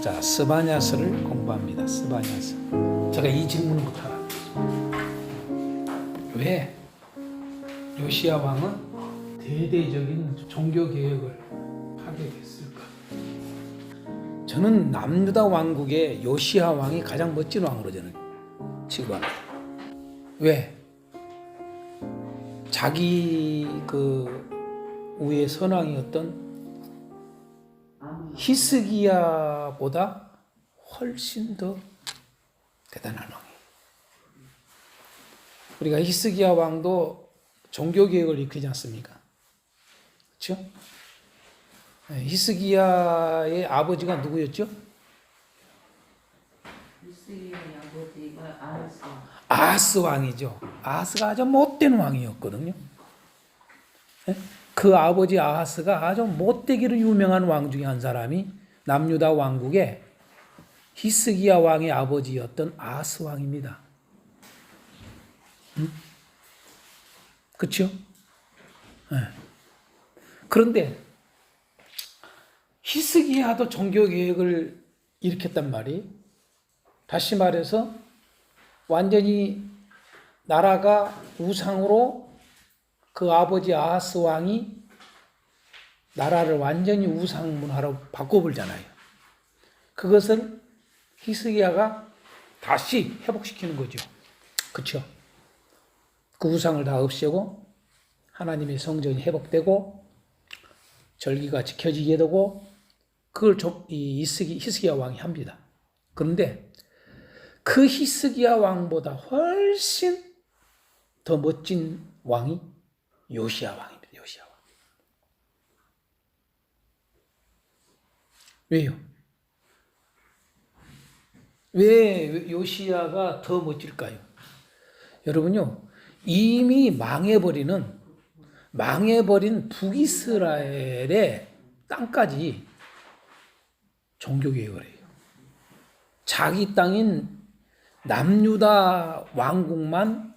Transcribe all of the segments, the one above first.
자, 스바냐스를 공부합니다. 스바냐스. 제가 이 질문부터 하겠습니다. 왜 요시야 왕은 대대적인 종교 개혁을 하게 됐을까? 저는 남유다 왕국의 요시야 왕이 가장 멋진 왕으로 저는 취급합니다. 왜? 자기 그 위에 선왕이었던 히스기야보다 훨씬 더 대단한 왕이에요. 우리가 히스기야 왕도 종교개혁을 일으키지 않습니까? 그렇죠? 히스기야의 아버지가 누구였죠? 히스기야의 아버지가 아하스. 아하스 왕이죠. 아하스가 아주 못된 왕이었거든요. 그 아버지 아하스가 아주 못되기로 유명한 왕 중에 한 사람이 남유다 왕국의 히스기야 왕의 아버지였던 아하스 왕입니다. 그렇죠? 네. 그런데 히스기야도 종교개혁을 일으켰단 말이에요. 다시 말해서 완전히 나라가 우상으로 그 아버지 아하스 왕이 나라를 완전히 우상 문화로 바꿔버리잖아요. 그것을 히스기야가 다시 회복시키는 거죠. 그렇죠? 그 우상을 다 없애고 하나님의 성전이 회복되고 절기가 지켜지게 되고 그걸 이 히스기야 왕이 합니다. 그런데 그 히스기야 왕보다 훨씬 더 멋진 왕이 요시야 왕입니다. 요시야 왕. 왜요? 왜 요시야가 더 멋질까요? 여러분요, 이미 망해버린 북이스라엘의 땅까지 종교개혁을 해요. 자기 땅인 남유다 왕국만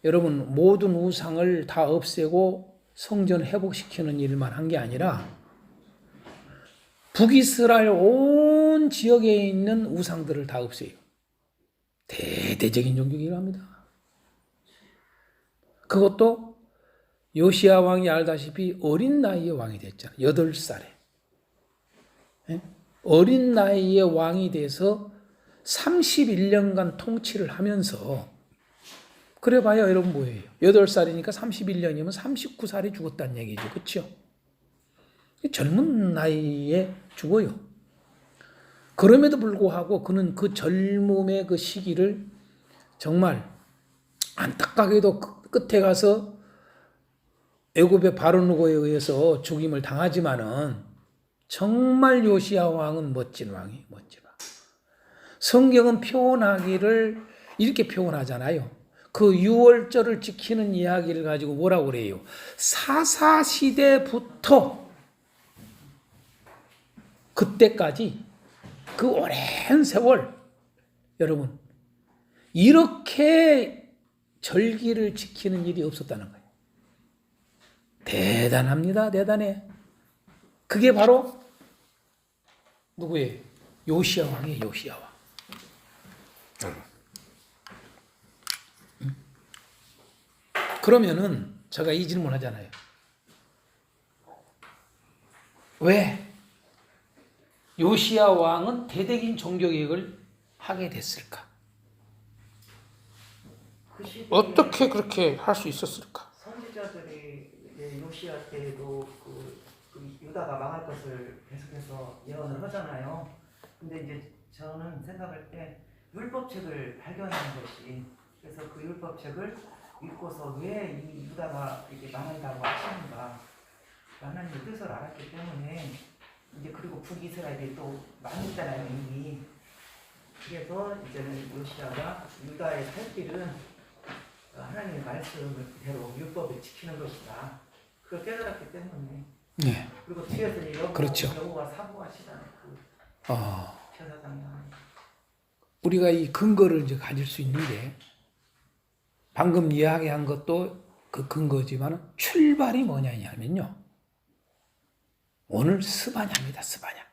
여러분 모든 우상을 다 없애고 성전 회복시키는 일만 한 게 아니라 북이스라엘 온 지역에 있는 우상들을 다 없애요. 대대적인 종교개혁을 합니다. 그것도 요시야 왕이 알다시피 어린 나이에 왕이 됐잖아요. 8살에. 어린 나이에 왕이 돼서 31년간 통치를 하면서 그래봐야 여러분 뭐예요? 8살이니까 31년이면 39살에 죽었다는 얘기죠. 그렇죠? 젊은 나이에 죽어요. 그럼에도 불구하고 그는 그 젊음의 그 시기를 정말 안타깝게도 끝에 가서 애굽의 바로누고에 의해서 죽임을 당하지만은 정말 요시야 왕은 멋진 왕이에요. 멋진 왕. 성경은 표현하기를 이렇게 표현하잖아요. 그 유월절을 지키는 이야기를 가지고 뭐라고 그래요? 사사시대부터 그때까지 그 오랜 세월 여러분 이렇게 절기를 지키는 일이 없었다는 거예요. 대단합니다. 대단해. 그게 바로 누구예요? 요시야 왕이에요. 요시야 왕. 그러면은 제가 이 질문 하잖아요. 왜 요시야 왕은 대대적인 종교개혁을 하게 됐을까? 어떻게 그렇게 할 수 있었을까? 선지자들이 요시야 때에도 그 유다가 망할 것을 계속해서 예언을 하잖아요. 근데 이제 저는 생각할 때 율법책을 발견하는 것이 그래서 그 율법책을 읽고서 왜 이 유다가 이렇게 망한다고 하시는가 하나님의 뜻을 알았기 때문에 이제 그리고 북이스라엘이 또 망했잖아요 이미. 그래서 이제는 요시야가 유다의 살 길은 하나님의 말씀대로 율법을 지키는 것이다. 그걸 깨달았기 때문에. 네. 그리고 뒤에서 그렇죠. 여호와 사모하시다는 그 제사장이 우리가 이 근거를 이제 가질 수 있는 게 방금 이야기한 것도 그 근거지만 출발이 뭐냐면요. 오늘 스바냐입니다. 스바냐.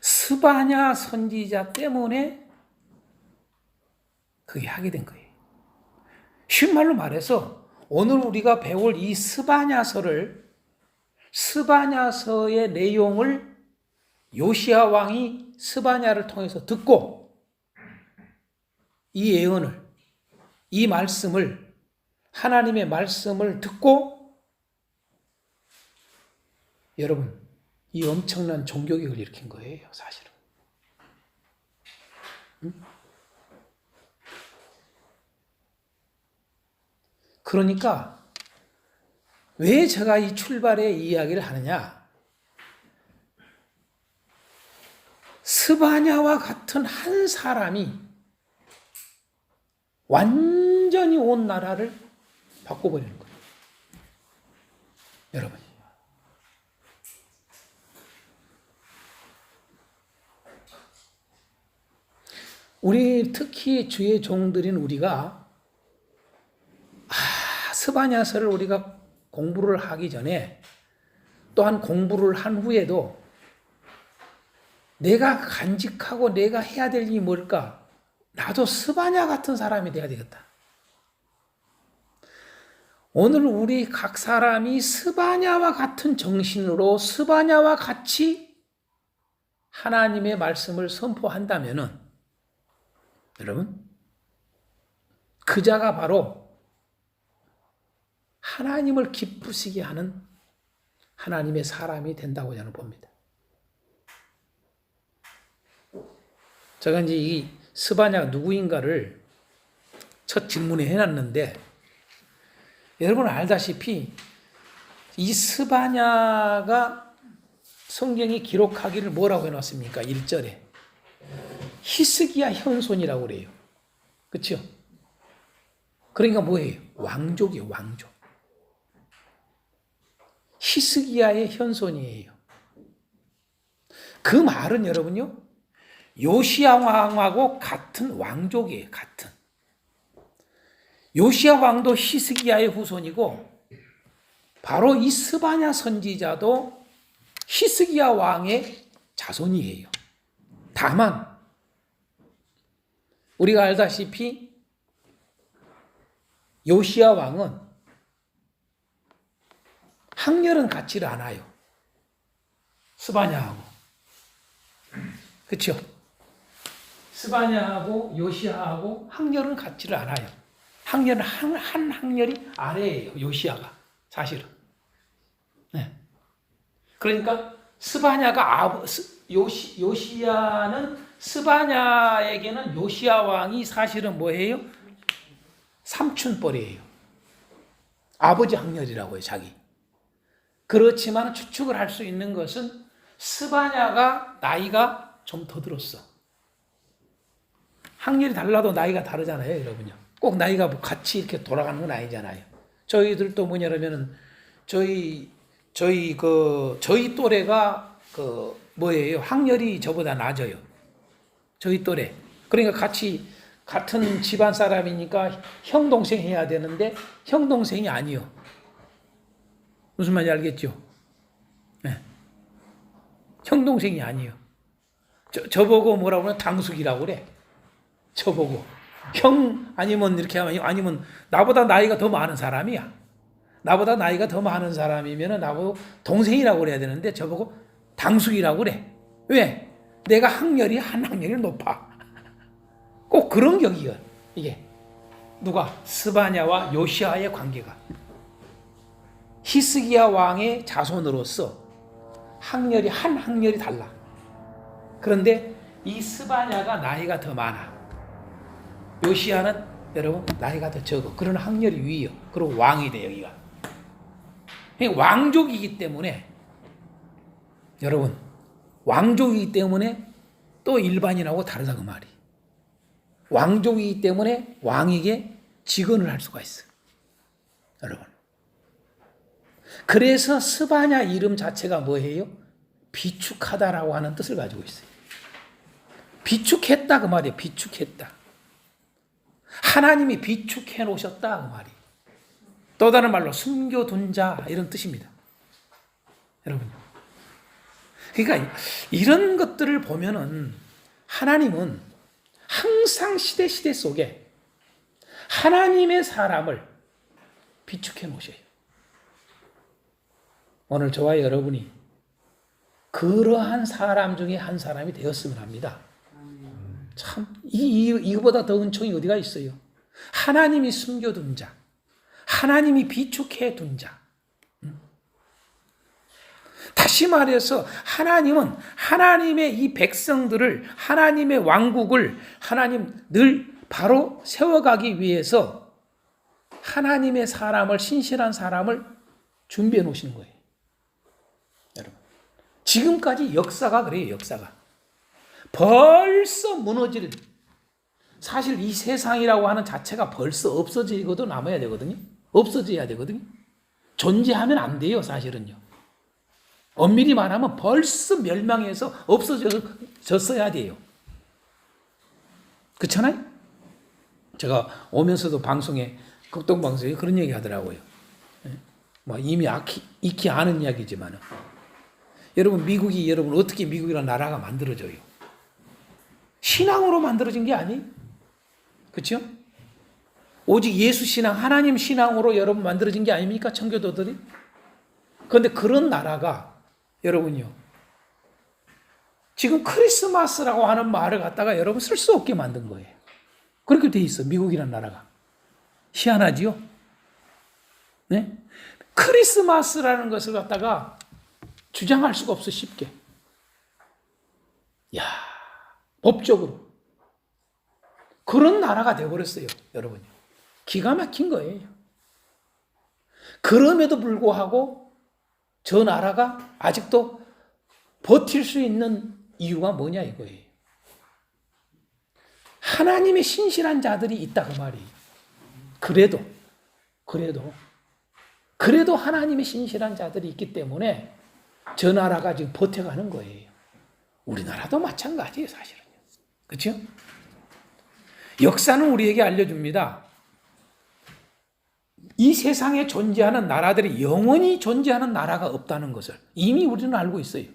스바냐 선지자 때문에 그게 하게 된 거예요. 쉬운 말로 말해서 오늘 우리가 배울 이 스바냐서의 내용을 요시야 왕이 스바냐를 통해서 듣고 이 예언을, 이 말씀을, 하나님의 말씀을 듣고 여러분 이 엄청난 종교개혁을 일으킨 거예요, 사실은. 그러니까 왜 제가 이 출발의 이야기를 하느냐? 스바냐와 같은 한 사람이 완전히 온 나라를 바꿔버리는 거예요. 여러분. 우리 특히 주의 종들인 우리가 스바냐서를 우리가 공부를 하기 전에 또한 공부를 한 후에도 내가 간직하고 내가 해야 될 일이 뭘까? 나도 스바냐 같은 사람이 돼야 되겠다. 오늘 우리 각 사람이 스바냐와 같은 정신으로 스바냐와 같이 하나님의 말씀을 선포한다면은 여러분 그 자가 바로 하나님을 기쁘시게 하는 하나님의 사람이 된다고 저는 봅니다. 제가 이제 이 스바냐가 누구인가를 첫 질문에 해놨는데 여러분 알다시피 이 스바냐가 성경이 기록하기를 뭐라고 해놨습니까? 1절에 히스기야 현손이라고 그래요. 그렇죠? 그러니까 뭐예요? 왕족이에요. 왕족. 히스기야의 현손이에요. 그 말은 여러분요 요시야 왕하고 같은 왕족이에요. 같은. 요시야 왕도 히스기야의 후손이고 바로 이 스바냐 선지자도 히스기야 왕의 자손이에요. 다만 우리가 알다시피 요시야 왕은 학렬은 같지를 않아요. 스바냐하고. 그렇죠? 스바냐하고 요시야하고 학렬은 같지를 않아요. 학렬은 한 학렬이 아래예요. 요시야가 사실은. 네. 그러니까 스바냐가 요시야는 스바냐에게는 요시야 왕이 사실은 뭐예요? 삼촌뻘이에요. 아버지 학렬이라고 해요. 자기. 그렇지만 추측을 할 수 있는 것은 스바냐가 나이가 좀 더 들었어. 학렬이 달라도 나이가 다르잖아요, 여러분요. 꼭 나이가 같이 이렇게 돌아가는 건 아니잖아요. 저희들도 뭐냐면은 저희 또래가 뭐예요? 학렬이 저보다 낮아요. 저희 또래. 그러니까 같은 집안 사람이니까 형 동생 해야 되는데 형 동생이 아니요. 무슨 말인지 알겠죠? 네. 형 동생이 아니요. 저보고 뭐라고 하면 당숙이라고 그래. 저보고 형 아니면 이렇게 하면 아니면 나보다 나이가 더 많은 사람이야. 나보다 나이가 더 많은 사람이면 나보고 동생이라고 그래야 되는데 저보고 당숙이라고 그래. 왜? 내가 학렬이 한 학렬이 높아. 꼭 그런 격이야. 이게 누가? 스바냐와 요시야의 관계가. 히스기야 왕의 자손으로서 학렬이 한 학렬이 달라. 그런데 이 스바냐가 나이가 더 많아. 요시야는 여러분 나이가 더 적어. 그런 학렬이 위요. 그리고 왕이 돼 여기가. 왕족이기 때문에 여러분 왕족이기 때문에 또 일반인하고 다르다 그 말이. 왕족이기 때문에 왕에게 직언을 할 수가 있어. 여러분. 그래서 스바냐 이름 자체가 뭐예요? 비축하다라고 하는 뜻을 가지고 있어요. 비축했다 그 말이에요. 비축했다. 하나님이 비축해 놓으셨다 그 말이. 또 다른 말로 숨겨둔 자 이런 뜻입니다. 여러분. 그러니까 이런 것들을 보면은 하나님은 항상 시대 속에 하나님의 사람을 비축해 놓으셔요. 오늘 저와 여러분이 그러한 사람 중에 한 사람이 되었으면 합니다. 참, 이거보다 더 은총이 어디가 있어요? 하나님이 숨겨둔 자, 하나님이 비축해 둔 자. 다시 말해서 하나님은 하나님의 이 백성들을, 하나님의 왕국을 하나님 늘 바로 세워가기 위해서 하나님의 사람을, 신실한 사람을 준비해 놓으시는 거예요. 여러분, 지금까지 역사가 그래요. 역사가 벌써 무너지는, 사실 이 세상이라고 하는 자체가 벌써 없어지고도 남아야 되거든요. 없어져야 되거든요. 존재하면 안 돼요. 사실은요. 엄밀히 말하면 벌써 멸망해서 없어졌어야 돼요. 그렇잖아요? 제가 오면서도 방송에, 극동방송에 그런 얘기 하더라고요. 뭐 이미 익히 아는 이야기지만, 여러분, 여러분, 어떻게 미국이라는 나라가 만들어져요? 신앙으로 만들어진 게 아니에요. 그렇죠? 오직 예수 신앙, 하나님 신앙으로 여러분 만들어진 게 아닙니까? 청교도들이? 그런데 그런 나라가 여러분요, 지금 크리스마스라고 하는 말을 갖다가 여러분 쓸 수 없게 만든 거예요. 그렇게 돼 있어, 미국이라는 나라가. 희한하지요? 네? 크리스마스라는 것을 갖다가 주장할 수가 없어, 쉽게. 야, 법적으로. 그런 나라가 되어버렸어요, 여러분요. 기가 막힌 거예요. 그럼에도 불구하고 저 나라가 아직도 버틸 수 있는 이유가 뭐냐 이거예요. 하나님의 신실한 자들이 있다 그 말이에요. 그래도 하나님의 신실한 자들이 있기 때문에 저 나라가 지금 버텨가는 거예요. 우리나라도 마찬가지예요, 사실은. 그렇죠? 역사는 우리에게 알려줍니다. 이 세상에 존재하는 나라들이 영원히 존재하는 나라가 없다는 것을 이미 우리는 알고 있어요.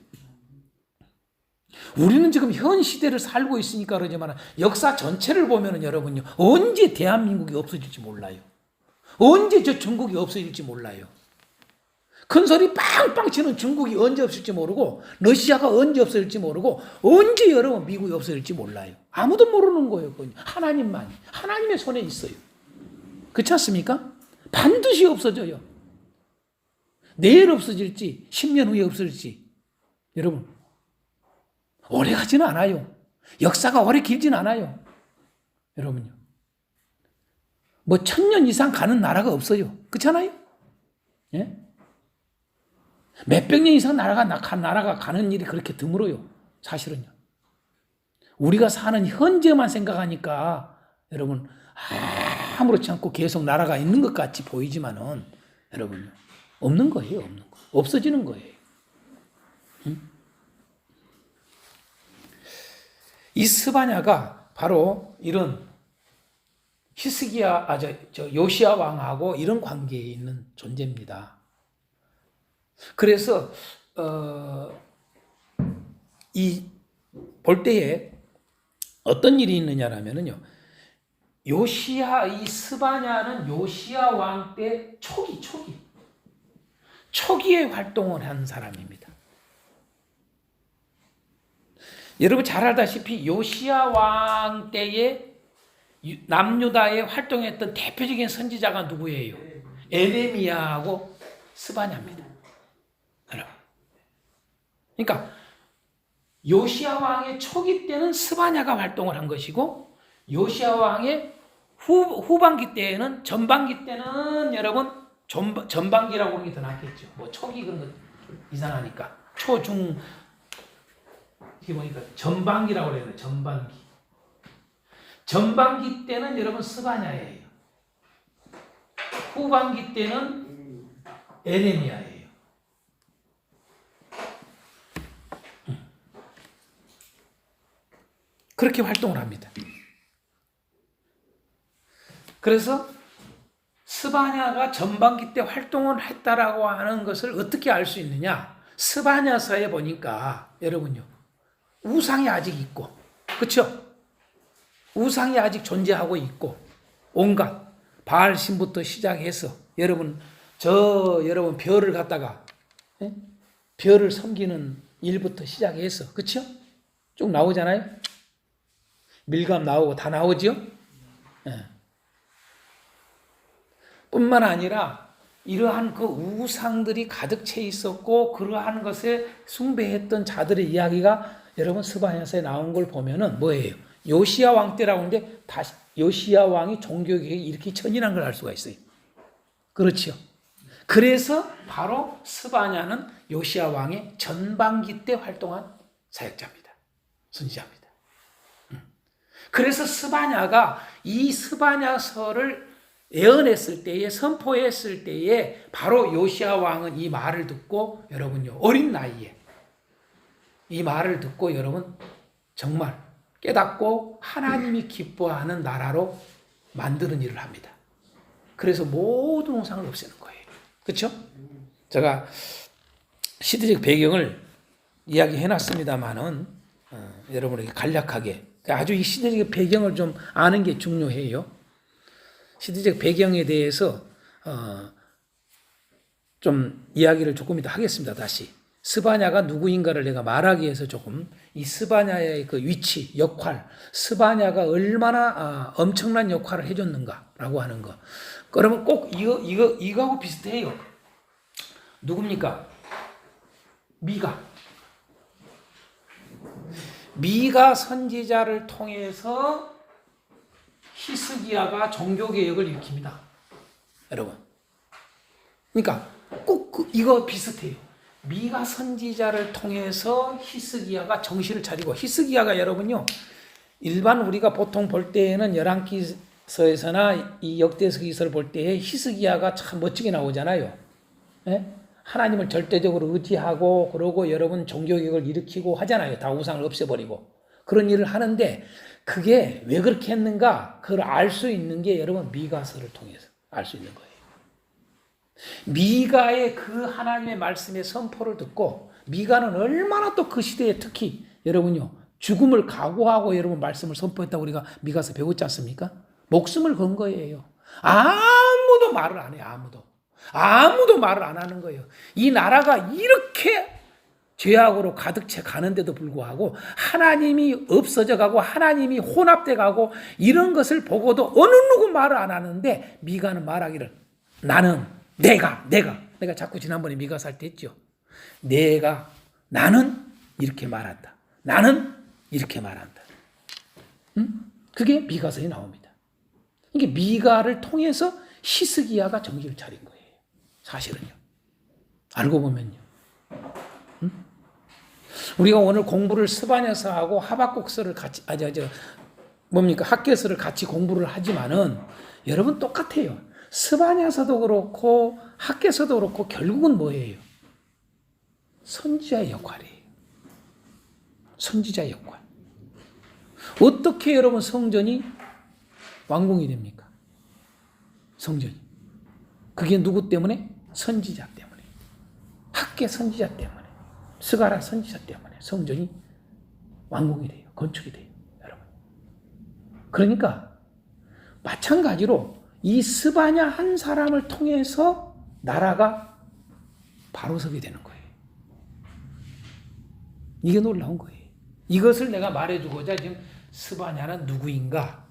우리는 지금 현 시대를 살고 있으니까 그러지만 역사 전체를 보면은 여러분요, 언제 대한민국이 없어질지 몰라요. 언제 저 중국이 없어질지 몰라요. 큰 소리 빵빵 치는 중국이 언제 없을지 모르고, 러시아가 언제 없어질지 모르고, 언제 여러분 미국이 없어질지 몰라요. 아무도 모르는 거예요. 그건 하나님만이, 하나님의 손에 있어요. 그렇지 않습니까? 반드시 없어져요. 내일 없어질지 10년 후에 없어질지 여러분 오래 가지는 않아요. 역사가 오래 길지는 않아요. 여러분요, 뭐 1000년 이상 가는 나라가 없어요. 그렇잖아요? 예? 몇백 년 이상 나라가 가는 일이 그렇게 드물어요. 사실은요. 우리가 사는 현재만 생각하니까 여러분 아무렇지 않고 계속 나라가 있는 것 같이 보이지만은 여러분 없는 거예요. 없는 거. 없어지는 거예요. 응? 이 스바냐가 바로 이런 요시야 왕하고 이런 관계에 있는 존재입니다. 그래서 볼 때에 어떤 일이 있느냐라면요, 이 스바냐는 요시야 왕 때 초기에 활동을 한 사람입니다. 여러분 잘 알다시피 요시야 왕 때에 남유다에 활동했던 대표적인 선지자가 누구예요? 에레미야하고 스바냐입니다. 여러분. 그러니까 요시야 왕의 초기 때는 스바냐가 활동을 한 것이고, 요시야 왕의 후반기 때에는, 전반기 때는 여러분 전반기라고 하는 게 더 낫겠죠. 뭐 초기 그런 거 이상하니까 초중 이게 보니까 전반기라고 그래요. 전반기 때는 여러분 스바냐예요. 후반기 때는 에레미야예요. 그렇게 활동을 합니다. 그래서 스바냐가 전반기 때 활동을 했다라고 하는 것을 어떻게 알 수 있느냐? 스바냐서에 보니까 여러분요, 우상이 아직 있고, 그렇죠? 우상이 아직 존재하고 있고, 온갖 바알신부터 시작해서 여러분 별을 갖다가 별을 섬기는 일부터 시작해서, 그렇죠? 쭉 나오잖아요. 밀감 나오고 다 나오죠. 뿐만 아니라 이러한 그 우상들이 가득 채 있었고 그러한 것에 숭배했던 자들의 이야기가 여러분 스바냐서에 나온 걸 보면은 뭐예요? 요시야 왕 때라고 하는데 다시 요시야 왕이 종교개혁에 이렇게 천인한 걸 알 수가 있어요. 그렇죠. 그래서 바로 스바냐는 요시야 왕의 전반기 때 활동한 사역자입니다. 선지자입니다. 그래서 스바냐가 이 스바냐서를 예언했을 때에, 선포했을 때에 바로 요시야 왕은 이 말을 듣고 여러분요, 어린 나이에 이 말을 듣고 여러분 정말 깨닫고 하나님이 기뻐하는 나라로 만드는 일을 합니다. 그래서 모든 우상을 없애는 거예요. 그렇죠? 제가 시대적 배경을 이야기해놨습니다만은 여러분에게 간략하게 아주 이 시대적 배경을 좀 아는 게 중요해요. 시대적 배경에 대해서 좀 이야기를 조금 이따 하겠습니다. 다시 스바냐가 누구인가를 내가 말하기 위해서 조금 이 스바냐의 그 위치, 역할, 스바냐가 얼마나 엄청난 역할을 해줬는가라고 하는 거. 그러면 꼭 이거하고 비슷해요. 누굽니까? 미가 선지자를 통해서 히스기야가 종교개혁을 일으킵니다. 여러분. 그러니까 꼭 이거 비슷해요. 미가 선지자를 통해서 히스기야가 정신을 차리고, 히스기야가 여러분요, 일반 우리가 보통 볼 때에는 열왕기서에서나 이 역대서기서를 볼 때에 히스기야가 참 멋지게 나오잖아요. 예? 하나님을 절대적으로 의지하고 그러고 여러분 종교개혁을 일으키고 하잖아요. 다 우상을 없애버리고 그런 일을 하는데, 그게 왜 그렇게 했는가, 그걸 알 수 있는 게 여러분 미가서를 통해서 알 수 있는 거예요. 미가의 그 하나님의 말씀의 선포를 듣고, 미가는 얼마나 또 그 시대에 특히 여러분요, 죽음을 각오하고 여러분 말씀을 선포했다고 우리가 미가서 배웠지 않습니까? 목숨을 건 거예요. 아무도 말을 안 해요. 아무도 말을 안 하는 거예요. 이 나라가 이렇게 죄악으로 가득 채 가는데도 불구하고 하나님이 없어져 가고 하나님이 혼합돼 가고 이런 것을 보고도 어느 누구 말을 안 하는데, 미가는 말하기를 나는 내가 자꾸 지난번에 미가서 할 때 했죠. 나는 이렇게 말한다. 나는 이렇게 말한다. 그게 미가서에 나옵니다. 이게 미가를 통해서 히스기야가 정신을 차린 거예요. 사실은요. 알고 보면요. 우리가 오늘 공부를 스바냐서하고 하박국서를 같이 학개서를 같이 공부를 하지만은 여러분 똑같아요. 스바냐서도 그렇고 학개서도 그렇고 결국은 뭐예요? 선지자의 역할이에요. 선지자의 역할. 어떻게 여러분 성전이 완공이 됩니까? 성전이. 그게 누구 때문에? 선지자 때문에. 학개 선지자 때문에. 스가랴 선지자 때문에 성전이 완공이 돼요. 건축이 돼요. 여러분. 그러니까 마찬가지로 이 스바냐 한 사람을 통해서 나라가 바로 서게 되는 거예요. 이게 놀라운 거예요. 이것을 내가 말해주고자 지금 스바냐는 누구인가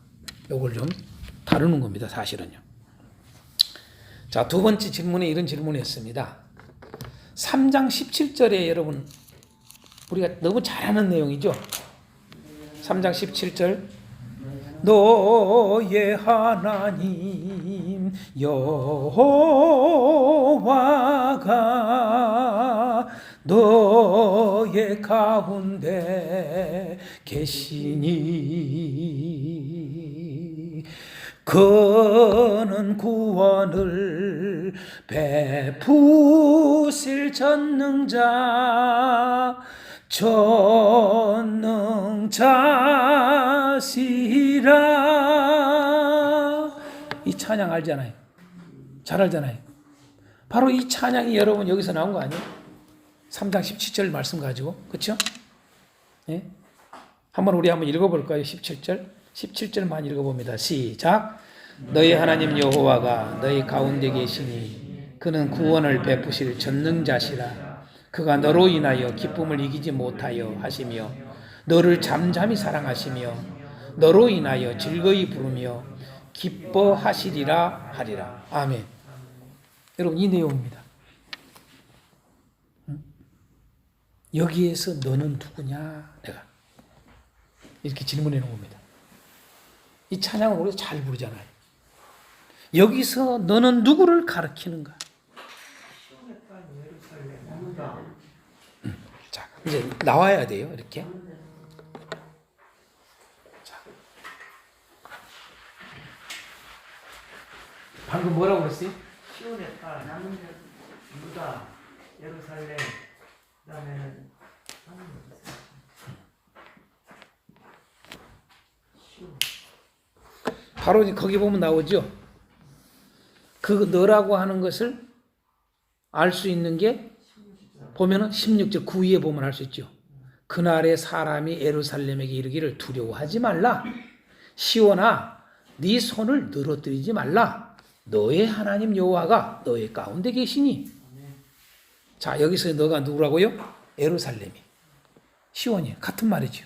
이걸 좀 다루는 겁니다. 사실은요. 자, 두 번째 질문에 이런 질문을 했습니다. 3장 17절에 여러분 우리가 너무 잘 아는 내용이죠. 3장 17절 너의 하나님 여호와가 너의 가운데 계시니 그는 구원을 베푸실 전능자시라. 이 찬양 알잖아요. 잘 알잖아요. 바로 이 찬양이 여러분 여기서 나온 거 아니에요? 3장 17절 말씀 가지고. 그렇죠? 예? 우리 한번 읽어볼까요? 17절. 17절만 읽어봅니다. 시작. 너희 하나님 여호와가 너희 가운데 계시니 그는 구원을 베푸실 전능자시라. 그가 너로 인하여 기쁨을 이기지 못하여 하시며 너를 잠잠히 사랑하시며 너로 인하여 즐거이 부르며 기뻐하시리라 하리라. 아멘. 여러분 이 내용입니다. 여기에서 너는 누구냐? 내가 이렇게 질문해 놓은 겁니다. 이 찬양을 우리가 잘 부르잖아요. 여기서 너는 누구를 가리키는가? 자, 이제 나와야 돼요. 이렇게. 자. 방금 뭐라고 그랬어요? 시온의 딸, 유다, 예루살렘, 그다음에는 바로 거기 보면 나오죠. 그 너라고 하는 것을 알 수 있는 게 보면은 16절 9위에 보면 알 수 있죠. 그날에 사람이 예루살렘에게 이르기를 두려워하지 말라. 시온아 네 손을 늘어뜨리지 말라. 너의 하나님 여호와가 너의 가운데 계시니. 자 여기서 너가 누구라고요? 예루살렘이. 시온이 같은 말이죠.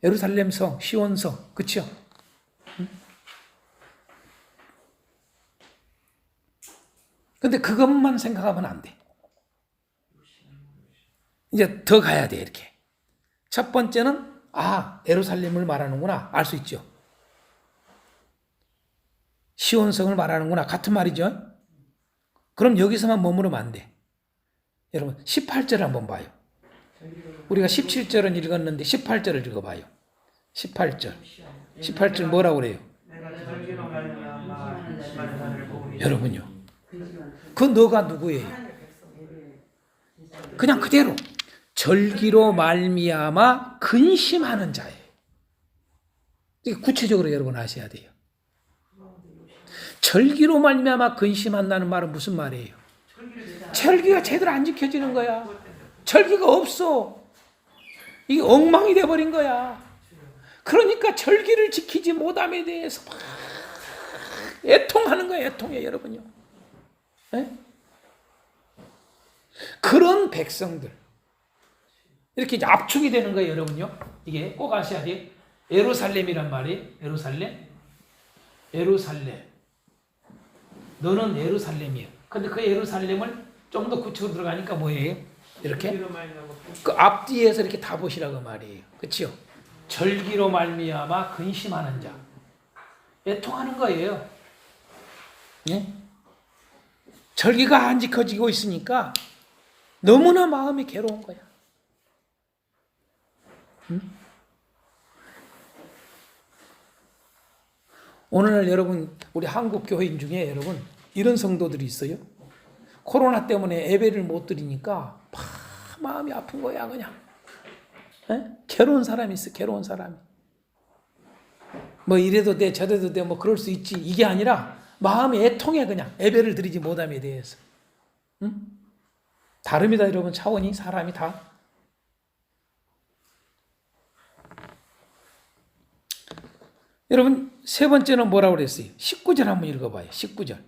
예루살렘 성, 시온 성, 그렇죠? 근데 그것만 생각하면 안 돼. 이제 더 가야 돼, 이렇게. 첫 번째는, 예루살렘을 말하는구나. 알 수 있죠. 시온성을 말하는구나. 같은 말이죠. 그럼 여기서만 머무르면 안 돼. 여러분, 18절 한번 봐요. 우리가 17절은 읽었는데 18절을 읽어봐요. 18절. 18절 뭐라고 그래요? 여러분요. 그 너가 누구예요? 그냥 그대로 절기로 말미암아 근심하는 자예요. 이게 구체적으로 여러분 아셔야 돼요. 절기로 말미암아 근심한다는 말은 무슨 말이에요? 절기가 제대로 안 지켜지는 거야. 절기가 없어. 이게 엉망이 돼버린 거야. 그러니까 절기를 지키지 못함에 대해서 막 애통하는 거예요. 애통해 여러분요. 네? 그런 백성들 이렇게 이제 압축이 되는 거예요, 여러분요. 이게 꼭 아셔야 돼요. 예루살렘이란 말이에요. 예루살렘. 너는 예루살렘이에요. 근데 그 예루살렘을 좀 더 구체적으로 들어가니까 뭐예요? 이렇게 그 앞뒤에서 이렇게 다 보시라고 말이에요. 그렇죠? 절기로 말미암아 근심하는 자, 애통하는 거예요. 예? 절기가 안 지켜지고 있으니까 너무나 마음이 괴로운 거야. 응? 오늘날 여러분 우리 한국 교회인 중에 여러분 이런 성도들이 있어요. 코로나 때문에 예배를 못 드리니까 마음이 아픈 거야 그냥. 에? 괴로운 사람이 있어. 괴로운 사람이. 뭐 이래도 돼 저래도 돼 뭐 그럴 수 있지. 이게 아니라 마음이 애통해 그냥 예배를 드리지 못함에 대해서. 응? 다릅니다 여러분. 차원이 사람이 다. 여러분 세 번째는 뭐라고 그랬어요? 19절 한번 읽어봐요. 19절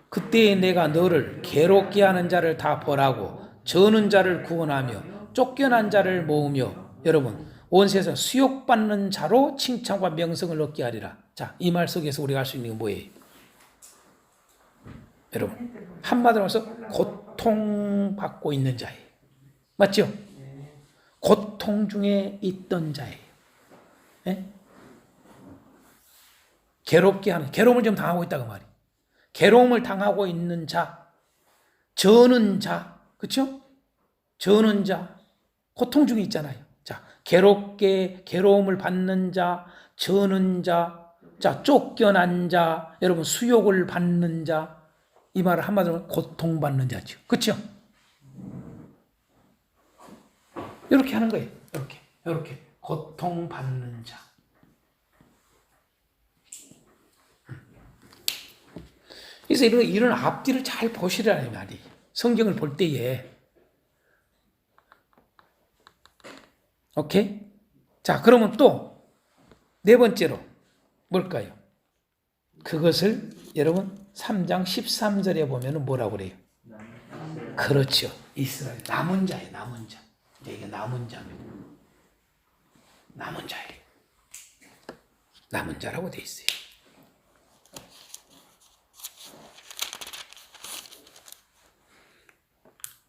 그때에 내가 너를 괴롭게 하는 자를 다 벌하고 저는 자를 구원하며 쫓겨난 자를 모으며 여러분 온 세상 수욕받는 자로 칭찬과 명성을 얻게 하리라. 자, 이 말 속에서 우리가 할 수 있는 게 뭐예요? 여러분 한마디로 해서 고통받고 있는 자예요. 맞죠? 고통 중에 있던 자예요. 예? 괴롭게 하는, 괴로움을 좀 당하고 있다고 말이에요. 괴로움을 당하고 있는 자, 저는 자, 그렇죠? 저는 자, 고통 중에 있잖아요. 자, 괴로움을 받는 자, 저는 자, 자, 쫓겨난 자, 여러분 수욕을 받는 자, 이 말을 한마디로 하면 고통받는 자죠. 그렇죠? 이렇게 하는 거예요. 이렇게 고통받는 자. 그래서 이런 앞뒤를 잘 보시라는 말이에요. 성경을 볼 때에. 오케이? 자, 그러면 또 네 번째로 뭘까요? 그것을 여러분 3장 13절에 보면 뭐라고 그래요? 그렇죠. 이스라엘 남은 자예요. 남은 자. 이게 남은 자입니다. 남은 자예요. 남은 자라고 돼 있어요.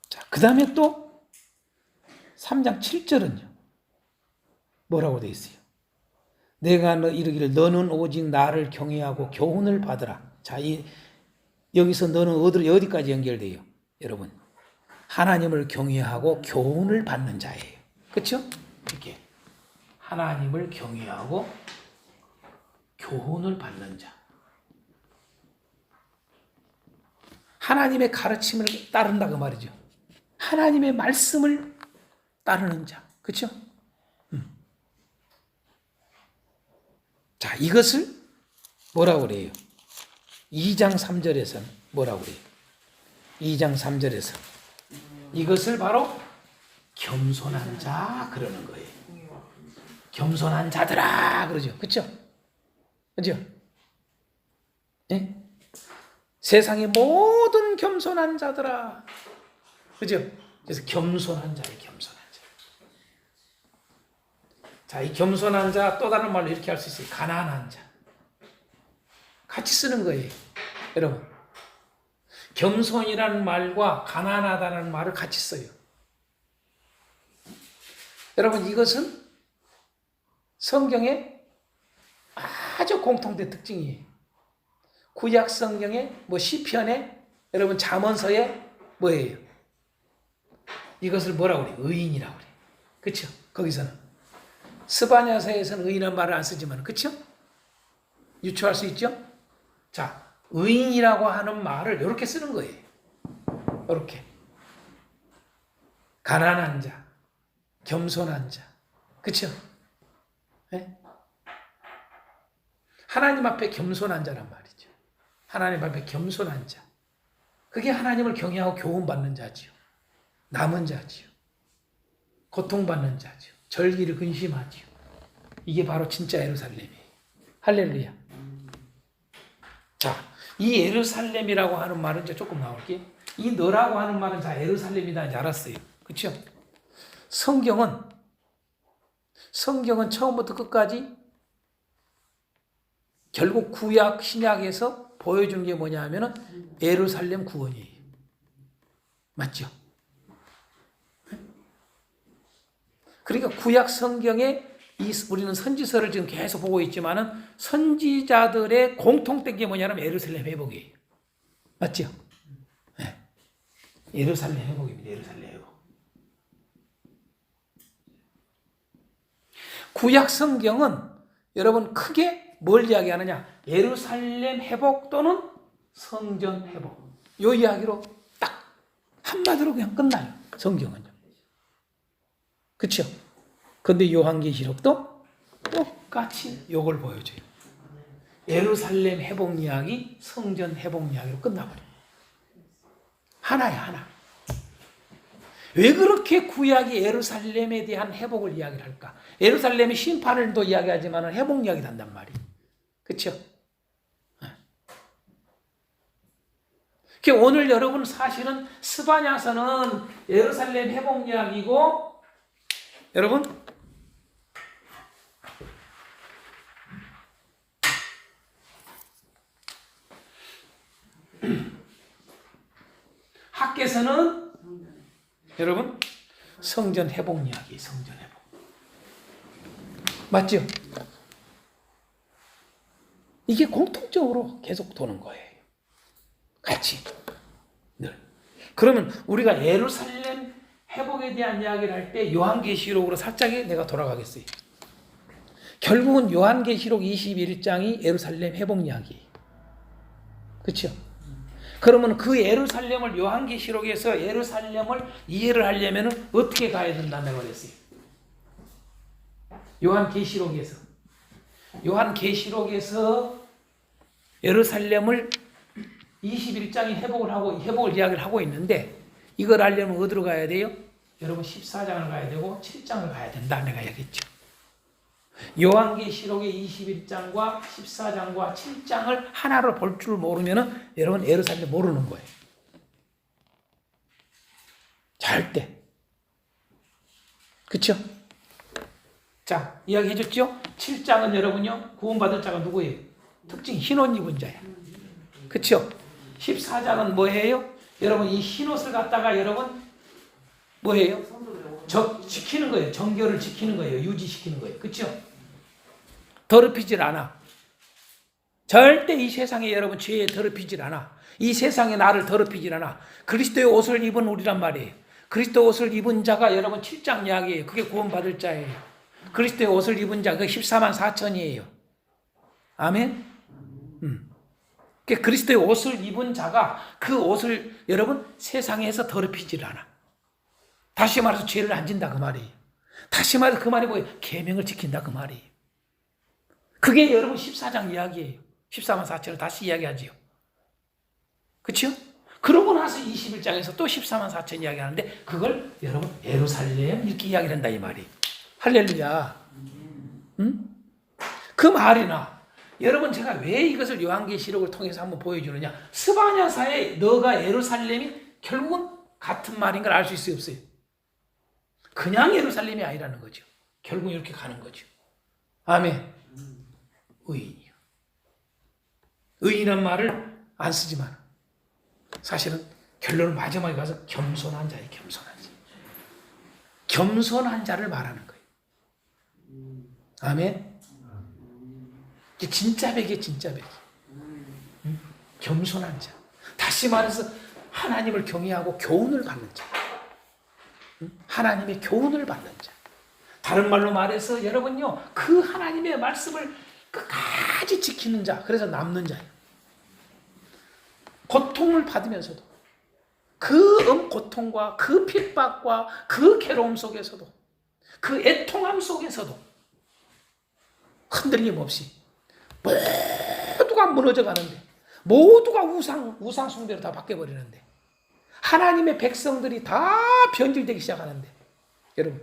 자, 그 다음에 또 3장 7절은요. 뭐라고 돼 있어요? 내가 이르기를 너는 오직 나를 경외하고 교훈을 받으라. 자, 여기서 너는 어디까지 연결돼요? 여러분, 하나님을 경외하고 교훈을 받는 자예요. 그렇죠? 이렇게 하나님을 경외하고 교훈을 받는 자. 하나님의 가르침을 따른다 그 말이죠. 하나님의 말씀을 따르는 자. 그렇죠? 자, 이것을 뭐라고 그래요? 2장 3절에서는 뭐라고 그래요? 2장 3절에서 이것을 바로 겸손한 자 그러는 거예요. 겸손한 자들아 그러죠. 그렇죠? 그렇죠? 예? 세상의 모든 겸손한 자들아. 그렇죠? 그래서 겸손한 자예요. 겸손한 자. 자, 이 겸손한 자 또 다른 말로 이렇게 할 수 있어요. 가난한 자. 같이 쓰는 거예요. 여러분. 겸손이라는 말과 가난하다는 말을 같이 써요. 여러분, 이것은 성경의 아주 공통된 특징이에요. 구약 성경의 시편에 여러분 잠언서에 뭐예요? 이것을 뭐라고 그래요? 의인이라고 그래요. 그렇죠? 거기서는 스바냐서에서는 의인이라는 말을 안 쓰지만 그렇죠? 유추할 수 있죠? 자, 의인이라고 하는 말을 이렇게 쓰는 거예요. 이렇게 가난한 자, 겸손한 자, 그렇죠? 네? 하나님 앞에 겸손한 자란 말이죠. 하나님 앞에 겸손한 자. 그게 하나님을 경외하고 교훈받는 자지요. 남은 자지요. 고통받는 자지요. 절기를 근심하지요. 이게 바로 진짜 예루살렘이에요. 할렐루야. 자, 이 예루살렘이라고 하는 말은 이제 조금 나올게요. 이 너라고 하는 말은 다 예루살렘이다 이제 알았어요. 그렇죠? 성경은 처음부터 끝까지 결국 구약 신약에서 보여준 게 뭐냐 하면은 예루살렘 구원이에요. 맞죠? 그러니까 구약 성경에 우리는 선지서를 지금 계속 보고 있지만은 선지자들의 공통된 게 뭐냐면 예루살렘 회복이에요. 맞죠? 네. 예루살렘 회복입니다. 예루살렘 회복. 구약 성경은 여러분 크게 뭘 이야기하느냐? 예루살렘 회복 또는 성전 회복. 요 이야기로 딱 한마디로 그냥 끝나요. 성경은요. 그렇죠? 근데 요한계시록도 똑같이 요걸 보여줘요. 예루살렘 회복 이야기, 성전 회복 이야기로 끝나버려요. 하나야, 하나. 왜 그렇게 구약이 예루살렘에 대한 회복을 이야기를 할까? 예루살렘의 심판을 또 이야기하지만 회복 이야기도 한단 말이에요. 그렇죠? 오늘 여러분 사실은 스바냐서는 예루살렘 회복 이야기고 여러분 학계서는 여러분 성전 회복 이야기, 성전 회복. 맞죠? 이게 공통적으로 계속 도는 거예요. 같이 늘. 그러면 우리가 예루살렘 회복에 대한 이야기를 할 때 요한계시록으로 살짝 내가 돌아가겠어요. 결국은 요한계시록 21장이 예루살렘 회복 이야기예요. 그렇죠? 그러면 그 예루살렘을 요한계시록에서 예루살렘을 이해를 하려면 어떻게 가야 된다고 그랬어요? 요한계시록에서 예루살렘을 21장이 회복을 이야기를 하고 있는데 이걸 알려면 어디로 가야 돼요? 여러분 14장을 가야 되고 7장을 가야 된다 내가 얘기했죠. 요한계시록의 21장과 14장과 7장을 하나로 볼 줄 모르면은 여러분 예루살렘 모르는 거예요. 절대. 그쵸? 자, 이야기해 줬죠? 7장은 여러분요, 구원받을 자가 누구예요? 특징 흰옷 입은 자야. 그쵸? 14장은 뭐예요? 여러분 이 흰옷을 갖다가 여러분 뭐예요? 지키는 거예요. 정결을 지키는 거예요. 유지시키는 거예요. 그쵸? 더럽히질 않아. 절대 이 세상에 여러분 죄에 더럽히질 않아. 이 세상에 나를 더럽히질 않아. 그리스도의 옷을 입은 우리란 말이에요. 그리스도 옷을 입은 자가 여러분 7장 이야기예요. 그게 구원받을 자예요. 그리스도의 옷을 입은 자가 14만 4천이에요. 아멘? 그리스도의 옷을 입은 자가 그 옷을 여러분 세상에서 더럽히질 않아. 다시 말해서 죄를 안 진다 그 말이에요. 다시 말해서 그 말이 뭐예요? 계명을 지킨다 그 말이에요. 그게 여러분 14장 이야기예요. 14만 4천을 다시 이야기하지요. 그렇죠? 그러고 나서 21장에서 또 14만 4천 이야기하는데 그걸 여러분 예루살렘 이렇게 이야기를 한다 이 말이. 할렐루야. 응? 그 말이나 여러분 제가 왜 이것을 요한계시록을 통해서 한번 보여주느냐. 스바냐사에 너가 예루살렘이 결국은 같은 말인 걸 알 수 있어요 없어요? 그냥 예루살렘이 아니라는 거죠. 결국 이렇게 가는 거죠. 아멘. 의인이요. 의인이란 말을 안 쓰지만 사실은 결론은 마지막에 가서 겸손한 자예요. 겸손한 자. 겸손한 자를 말하는 거예요. 아멘. 이게 진짜 백이에요. 진짜 백. 겸손한 자. 다시 말해서 하나님을 경외하고 교훈을 받는 자. 하나님의 교훈을 받는 자. 다른 말로 말해서 여러분요. 그 하나님의 말씀을 끝까지 지키는 자. 그래서 남는 자예요. 고통을 받으면서도 그 고통과 그 핍박과 그 괴로움 속에서도 그 애통함 속에서도 흔들림 없이 모두가 무너져 가는데 모두가 우상 숭배로 다 바뀌어버리는데 하나님의 백성들이 다 변질되기 시작하는데 여러분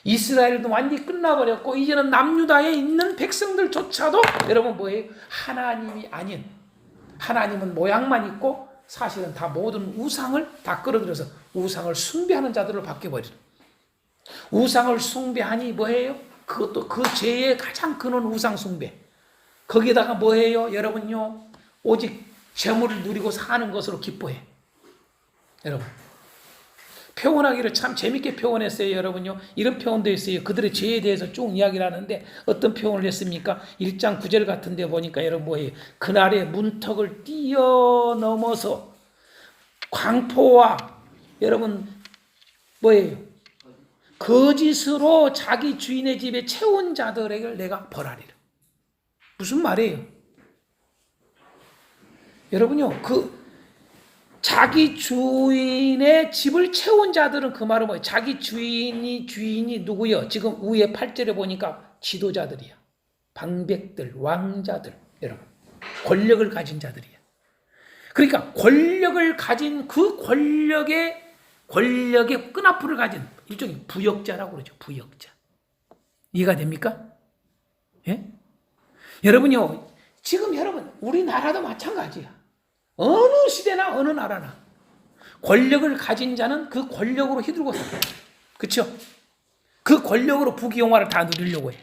이스라엘도 완전히 끝나버렸고 이제는 남유다에 있는 백성들조차도 여러분 뭐예요? 하나님이 아닌 하나님은 모양만 있고 사실은 다 모든 우상을 다 끌어들여서 우상을 숭배하는 자들로 바뀌어버리는 우상을 숭배하니 뭐예요? 그것도 그 죄의 가장 근원 우상 숭배. 거기다가 뭐예요? 여러분요 오직 재물을 누리고 사는 것으로 기뻐해. 여러분 표현하기를 참 재밌게 표현했어요. 여러분요 이런 표현도 있어요. 그들의 죄에 대해서 쭉 이야기를 하는데 어떤 표현을 했습니까? 1장 9절 같은 데 보니까 여러분 뭐예요? 그날의 문턱을 뛰어넘어서 광포와 여러분 뭐예요? 거짓으로 자기 주인의 집에 채운 자들에게 내가 벌하리라. 무슨 말이에요? 여러분요 자기 주인의 집을 채운 자들은 그 말은 뭐예요? 자기 주인이 누구요? 지금 위에 8절에 보니까 지도자들이야. 방백들, 왕자들, 여러분. 권력을 가진 자들이야. 그러니까 권력을 가진 그 권력의 끈앞풀을 가진 일종의 부역자라고 그러죠. 부역자. 이해가 됩니까? 예? 여러분요, 지금 여러분, 우리나라도 마찬가지야. 어느 시대나 어느 나라나 권력을 가진 자는 그 권력으로 휘둘고 살아요. 그렇죠? 그 권력으로 부귀영화를 다 누리려고 해.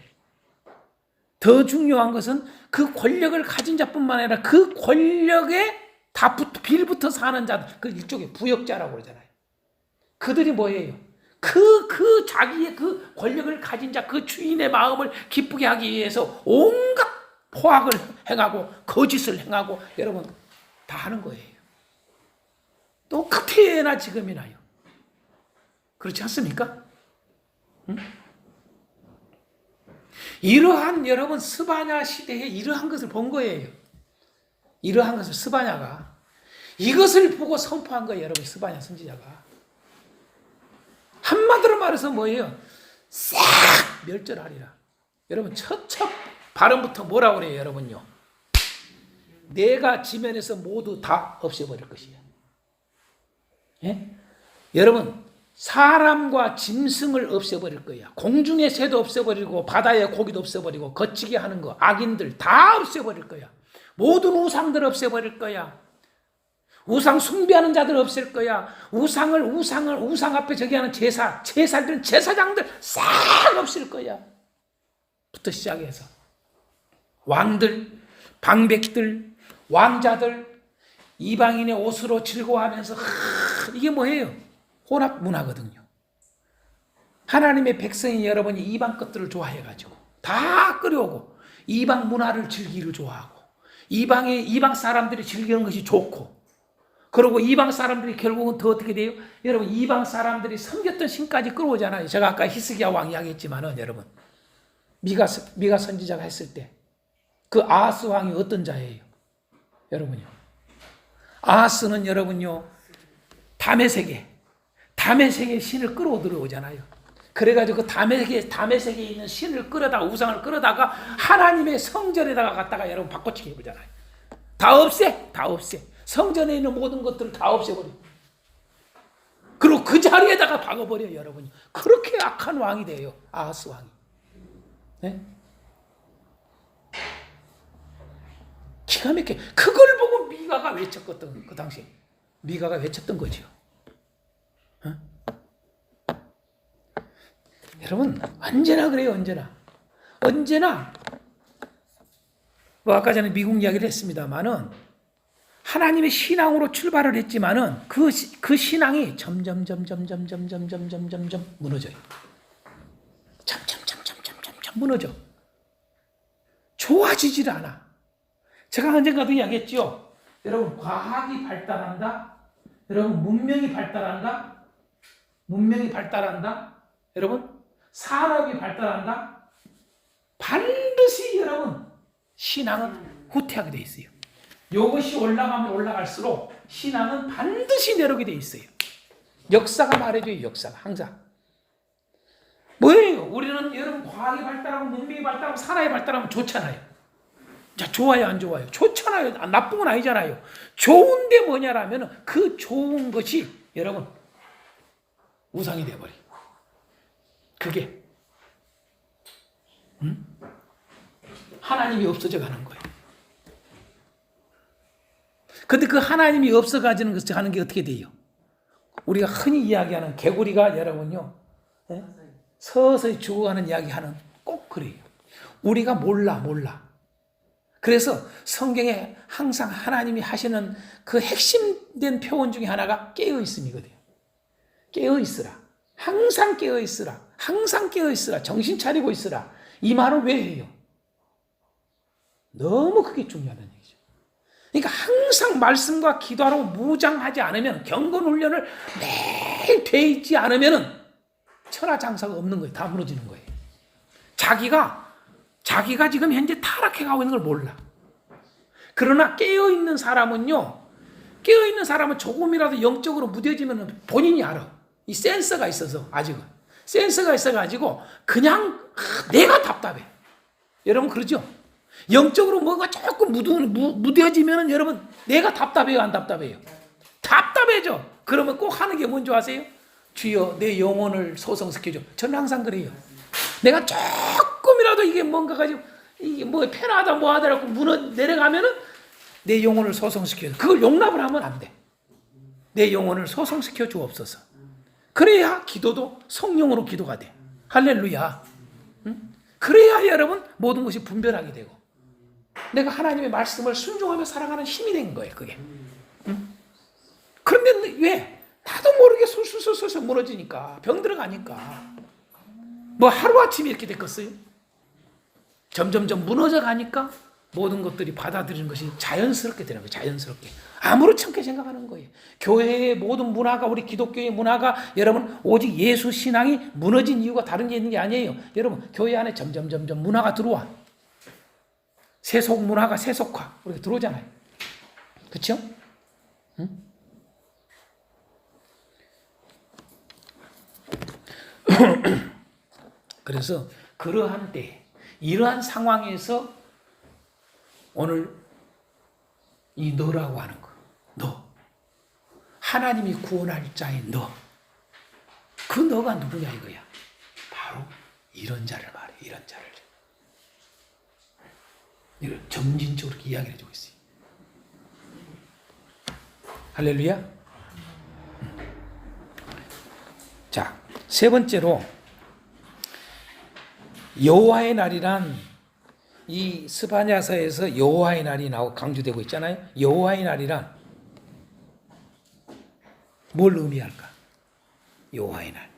더 중요한 것은 그 권력을 가진 자뿐만 아니라 그 권력에 다 빌붙어 사는 자들, 그 일종의 부역자라고 그러잖아요. 그들이 뭐예요? 자기의 그 권력을 가진 자, 그 주인의 마음을 기쁘게 하기 위해서 온갖 포악을 행하고 거짓을 행하고 여러분 다 하는 거예요. 또 그때나 지금이나요. 그렇지 않습니까? 응? 이러한 여러분 스바냐 시대에 이러한 것을 본 거예요. 이러한 것을 스바냐가 이것을 보고 선포한 거예요. 여러분 스바냐 선지자가. 한마디로 말해서 뭐예요? 싹 멸절하리라. 여러분 첫 발음부터 뭐라고 그래요 여러분요? 내가 지면에서 모두 다 없애버릴 것이야. 예? 여러분, 사람과 짐승을 없애버릴 거야. 공중의 새도 없애버리고 바다의 고기도 없애버리고 거치게 하는 거, 악인들 다 없애버릴 거야. 모든 우상들 없애버릴 거야. 우상 숭배하는 자들 없앨 거야. 우상 앞에 저기 하는 제사들은 제사장들 싹 없앨 거야. 부터 시작해서 왕들, 방백들, 왕자들 이방인의 옷으로 즐거워하면서 이게 뭐예요? 혼합 문화거든요. 하나님의 백성인 여러분이 이방 것들을 좋아해가지고 다 끌어오고 이방 문화를 즐기기를 좋아하고 이방 사람들이 즐기는 것이 좋고, 그리고 이방 사람들이 결국은 더 어떻게 돼요? 여러분, 이방 사람들이 섬겼던 신까지 끌어오잖아요. 제가 아까 히스기야 왕 이야기했지만은 여러분, 미가 선지자가 했을 때 그 아하스 왕이 어떤 자예요? 여러분요, 아하스는 여러분요 담의 세계 신을 끌어들어오잖아요. 그래가지고 그 담의 세계에 있는 신을 끌어다가 우상을 끌어다가 하나님의 성전에다가 갖다가 여러분 바꿔치기 해보잖아요. 다 없애. 성전에 있는 모든 것들을 다 없애버려. 그리고 그 자리에다가 박아버려요, 여러분이. 그렇게 악한 왕이 돼요, 아하스 왕이. 네? 기가 막혀. 그걸 보고 미가가 외쳤거든, 그 당시에. 미가가 외쳤던 거죠. 어? 여러분, 언제나 그래요, 언제나. 뭐 아까 전에 미국 이야기를 했습니다만은 하나님의 신앙으로 출발을 했지만은 그 신앙이 점점 무너져요. 점점 무너져. 좋아지질 않아. 제가 언젠가도 이야기했죠. 여러분, 과학이 발달한다. 여러분, 문명이 발달한다. 여러분, 산업이 발달한다. 반드시 여러분, 신앙은 후퇴하게 돼 있어요. 이것이 올라가면 올라갈수록 신앙은 반드시 내려오게 돼 있어요. 역사가 말해줘요, 역사가 항상. 뭐예요? 우리는 여러분, 과학이 발달하고 문명이 발달하고 산업이 발달하면 좋잖아요. 자, 좋아요, 안 좋아요? 좋잖아요. 나쁜 건 아니잖아요. 좋은데 뭐냐라면 그 좋은 것이 여러분 우상이 돼버려. 그게 하나님이 없어져 가는 거예요. 근데 그 하나님이 없어가지는 것을 하는 게 어떻게 돼요? 우리가 흔히 이야기하는 개구리가 여러분요, 서서히 죽어가는 이야기하는 꼭 그래요. 우리가 몰라. 그래서 성경에 항상 하나님이 하시는 그 핵심된 표현 중에 하나가 깨어있음이거든요. 깨어있으라. 항상 깨어있으라. 정신 차리고 있으라. 이 말을 왜 해요? 너무 그게 중요하다는 얘기죠. 그러니까 항상 말씀과 기도하라고 무장하지 않으면, 경건훈련을 매일 돼 있지 않으면 천하장사가 없는 거예요. 다 무너지는 거예요. 자기가 지금 현재 타락해가고 있는 걸 몰라. 그러나 깨어있는 사람은 조금이라도 영적으로 무뎌지면 본인이 알아. 이 센서가 있어서, 아직은. 센서가 있어가지고 그냥 내가 답답해. 여러분 그러죠? 영적으로 뭐가 조금 무뎌지면 여러분 내가 답답해요, 안 답답해요? 답답해져. 그러면 꼭 하는 게 뭔지 아세요? 주여 내 영혼을 소성시켜줘. 저는 항상 그래요. 내가 조금이라도 이게 뭔가 가지고 이게 뭐 편하다 뭐 하더라고 내려가면은 내 영혼을 소성시켜줘. 그걸 용납을 하면 안 돼. 내 영혼을 소성시켜 주옵소서. 그래야 기도도 성령으로 기도가 돼. 할렐루야. 응? 그래야 여러분 모든 것이 분별하게 되고 내가 하나님의 말씀을 순종하며 살아가는 힘이 된 거예요, 그게. 응? 그런데 왜? 나도 모르게 술술 무너지니까, 병 들어가니까. 뭐 하루아침에 이렇게 됐겠어요? 점점점 무너져 가니까 모든 것들이 받아들이는 것이 자연스럽게 되는 거예요, 자연스럽게. 아무렇지 않게 생각하는 거예요. 교회의 모든 문화가, 우리 기독교의 문화가 여러분 오직 예수 신앙이 무너진 이유가 다른 게 있는 게 아니에요. 여러분 교회 안에 점점 문화가 들어와. 세속 문화가 세속화 우리가 들어오잖아요. 그렇죠? 응? 그래서 그러한 때, 이러한 상황에서 오늘 이 너라고 하는 거, 너, 하나님이 구원할 자인 너, 그 너가 누구냐 이거야. 바로 이런 자를 말해. 이런 자를. 이걸 점진적으로 이야기를 해주고 있어요. 할렐루야. 자, 세 번째로 여호와의 날이란 이 스바냐서에서 여호와의 날이 나오고 강조되고 있잖아요. 여호와의 날이란 뭘 의미할까? 여호와의 날.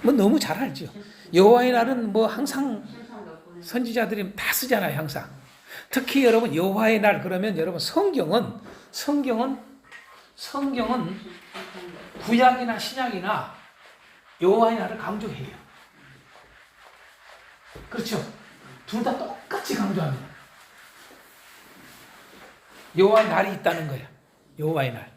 뭐 너무 잘 알죠. 여호와의 날은 뭐 항상 선지자들이 다 쓰잖아요. 항상. 특히 여러분 여호와의 날 그러면 여러분 성경은 구약이나 신약이나 여호와의 날을 강조해요. 그렇죠? 둘 다 똑같이 강조합니다. 여호와의 날이 있다는 거야. 여호와의 날.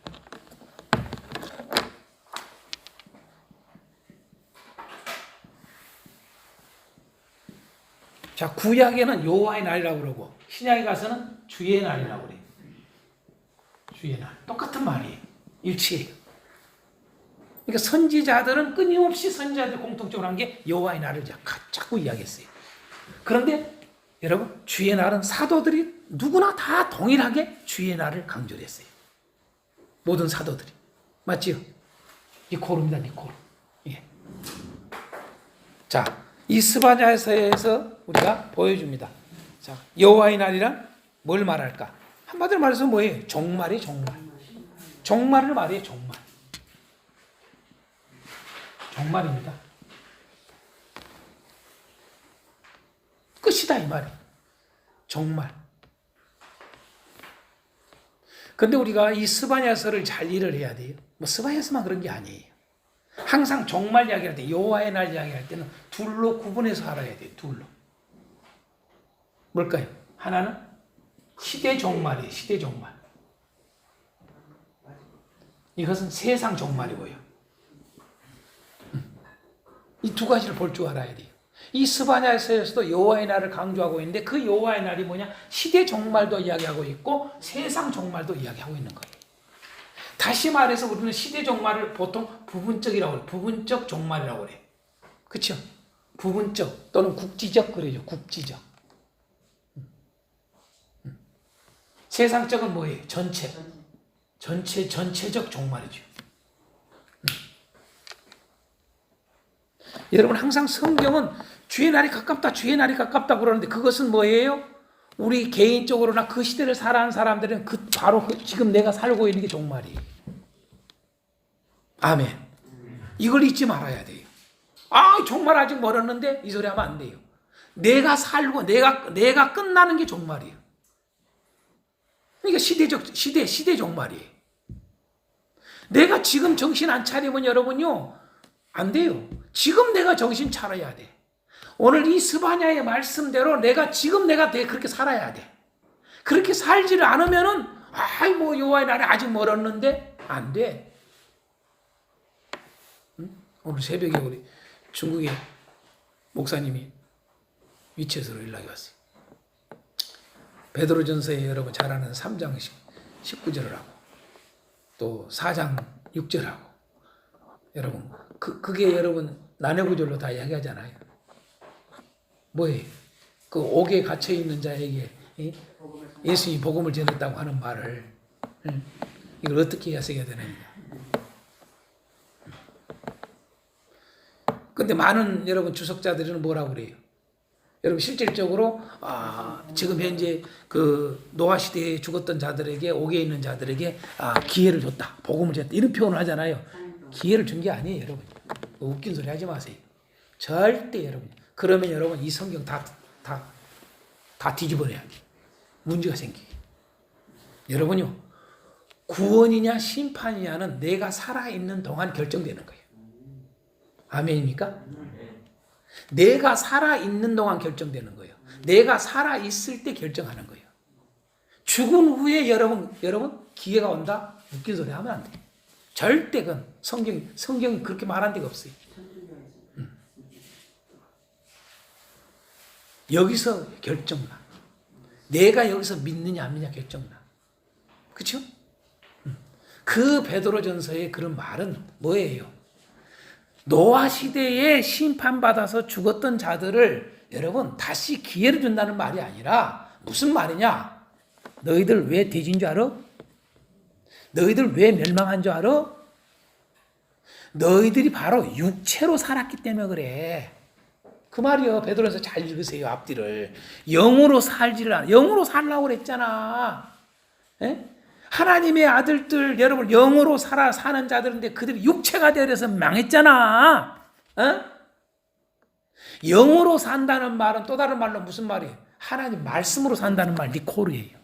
자, 구약에는 여호와의 날이라고 그러고 신약에 가서는 주의 날이라고 그래요. 주의 날. 똑같은 말이에요. 일치해요. 그러니까 선지자들은 끊임없이 선지자들 공통적으로 한 게 여호와의 날을 자꾸 이야기했어요. 그런데 여러분 주의 날은 사도들이 누구나 다 동일하게 주의 날을 강조를 했어요. 모든 사도들이. 맞지요? 니코르입니다. 니코르. 예. 자, 이 스바냐서에서 우리가 보여줍니다. 자, 여호와의 날이란 뭘 말할까? 한마디로 말해서 뭐예요? 종말이 종말. 종말을 말해요. 종말. 종말입니다. 끝이다 이 말이에요. 종말. 근데 우리가 이 스바냐서를 잘 이해를 해야 돼요. 뭐 스바냐서만 그런 게 아니에요. 항상 종말 이야기할 때 여호와의 날 이야기할 때는 둘로 구분해서 알아야 돼요. 둘로. 뭘까요? 하나는 시대 종말이에요. 시대 종말. 이것은 세상 종말이고요. 이 두 가지를 볼 줄 알아야 돼요. 이 스바냐서에서도 여호와의 날을 강조하고 있는데 그 여호와의 날이 뭐냐? 시대 종말도 이야기하고 있고 세상 종말도 이야기하고 있는 거예요. 다시 말해서 우리는 시대 종말을 보통 부분적이라고 해요. 부분적 종말이라고 그래요. 그렇죠? 부분적 또는 국지적 그러죠. 국지적. 세상적은 뭐예요? 전체적 종말이죠. 여러분 항상 성경은 주의 날이 가깝다, 주의 날이 가깝다 그러는데 그것은 뭐예요? 우리 개인적으로나 그 시대를 살아온 사람들은 바로 지금 내가 살고 있는 게 종말이에요. 아멘. 이걸 잊지 말아야 돼요. 아, 종말 아직 멀었는데 이 소리 하면 안 돼요. 내가 살고 내가 끝나는 게 종말이에요. 그러니까 시대 종말이에요. 내가 지금 정신 안 차리면 여러분요 안 돼요. 지금 내가 정신 차려야 돼. 오늘 이 스바냐의 말씀대로 지금 내가 그렇게 살아야 돼. 그렇게 살지를 않으면은 뭐 여호와의 날이 아직 멀었는데 안 돼. 응? 오늘 새벽에 우리 중국의 목사님이 위치에서 연락이 왔어요. 베드로전서에 여러분 잘 아는 3장 19절을 하고 또 4장 6절 하고 여러분 그게 여러분 난해구절로 다 이야기하잖아요. 뭐예요? 그 옥에 갇혀 있는 자에게 예수님이 복음을 전했다고 하는 말을 이걸 어떻게 해석해야 되느냐. 근데 많은 여러분 주석자들은 뭐라고 그래요? 여러분 실질적으로 지금 현재 그 노아 시대에 죽었던 자들에게 옥에 있는 자들에게 기회를 줬다. 복음을 줬다. 이런 표현을 하잖아요. 기회를 준 게 아니에요, 여러분. 웃긴 소리 하지 마세요. 절대 여러분. 그러면 여러분 이 성경 다 뒤집어내야 돼. 문제가 생기게. 여러분요. 구원이냐 심판이냐는 내가 살아있는 동안 결정되는 거예요. 아멘입니까? 내가 살아있는 동안 결정되는 거예요. 내가 살아있을 때 결정하는 거예요. 죽은 후에 여러분 기회가 온다? 웃긴 소리 하면 안 돼. 절대 그건 성경이 그렇게 말한 데가 없어요. 여기서 결정나. 내가 여기서 믿느냐 안 믿느냐 결정나. 그렇죠? 그 베드로전서의 그런 말은 뭐예요? 노아 시대에 심판받아서 죽었던 자들을 여러분 다시 기회를 준다는 말이 아니라 무슨 말이냐? 너희들 왜 돼진 줄 알아? 너희들 왜 멸망한 줄 알아? 너희들이 바로 육체로 살았기 때문에 그래. 그 말이요. 베드로전서 잘 읽으세요. 앞뒤를. 영으로 살지를 않아. 영으로 살라고 그랬잖아. 에? 하나님의 아들들 여러분 영으로 사는 자들인데 그들이 육체가 되어서 망했잖아. 어? 영으로 산다는 말은 또 다른 말로 무슨 말이에요? 하나님 말씀으로 산다는 말 리코르예요.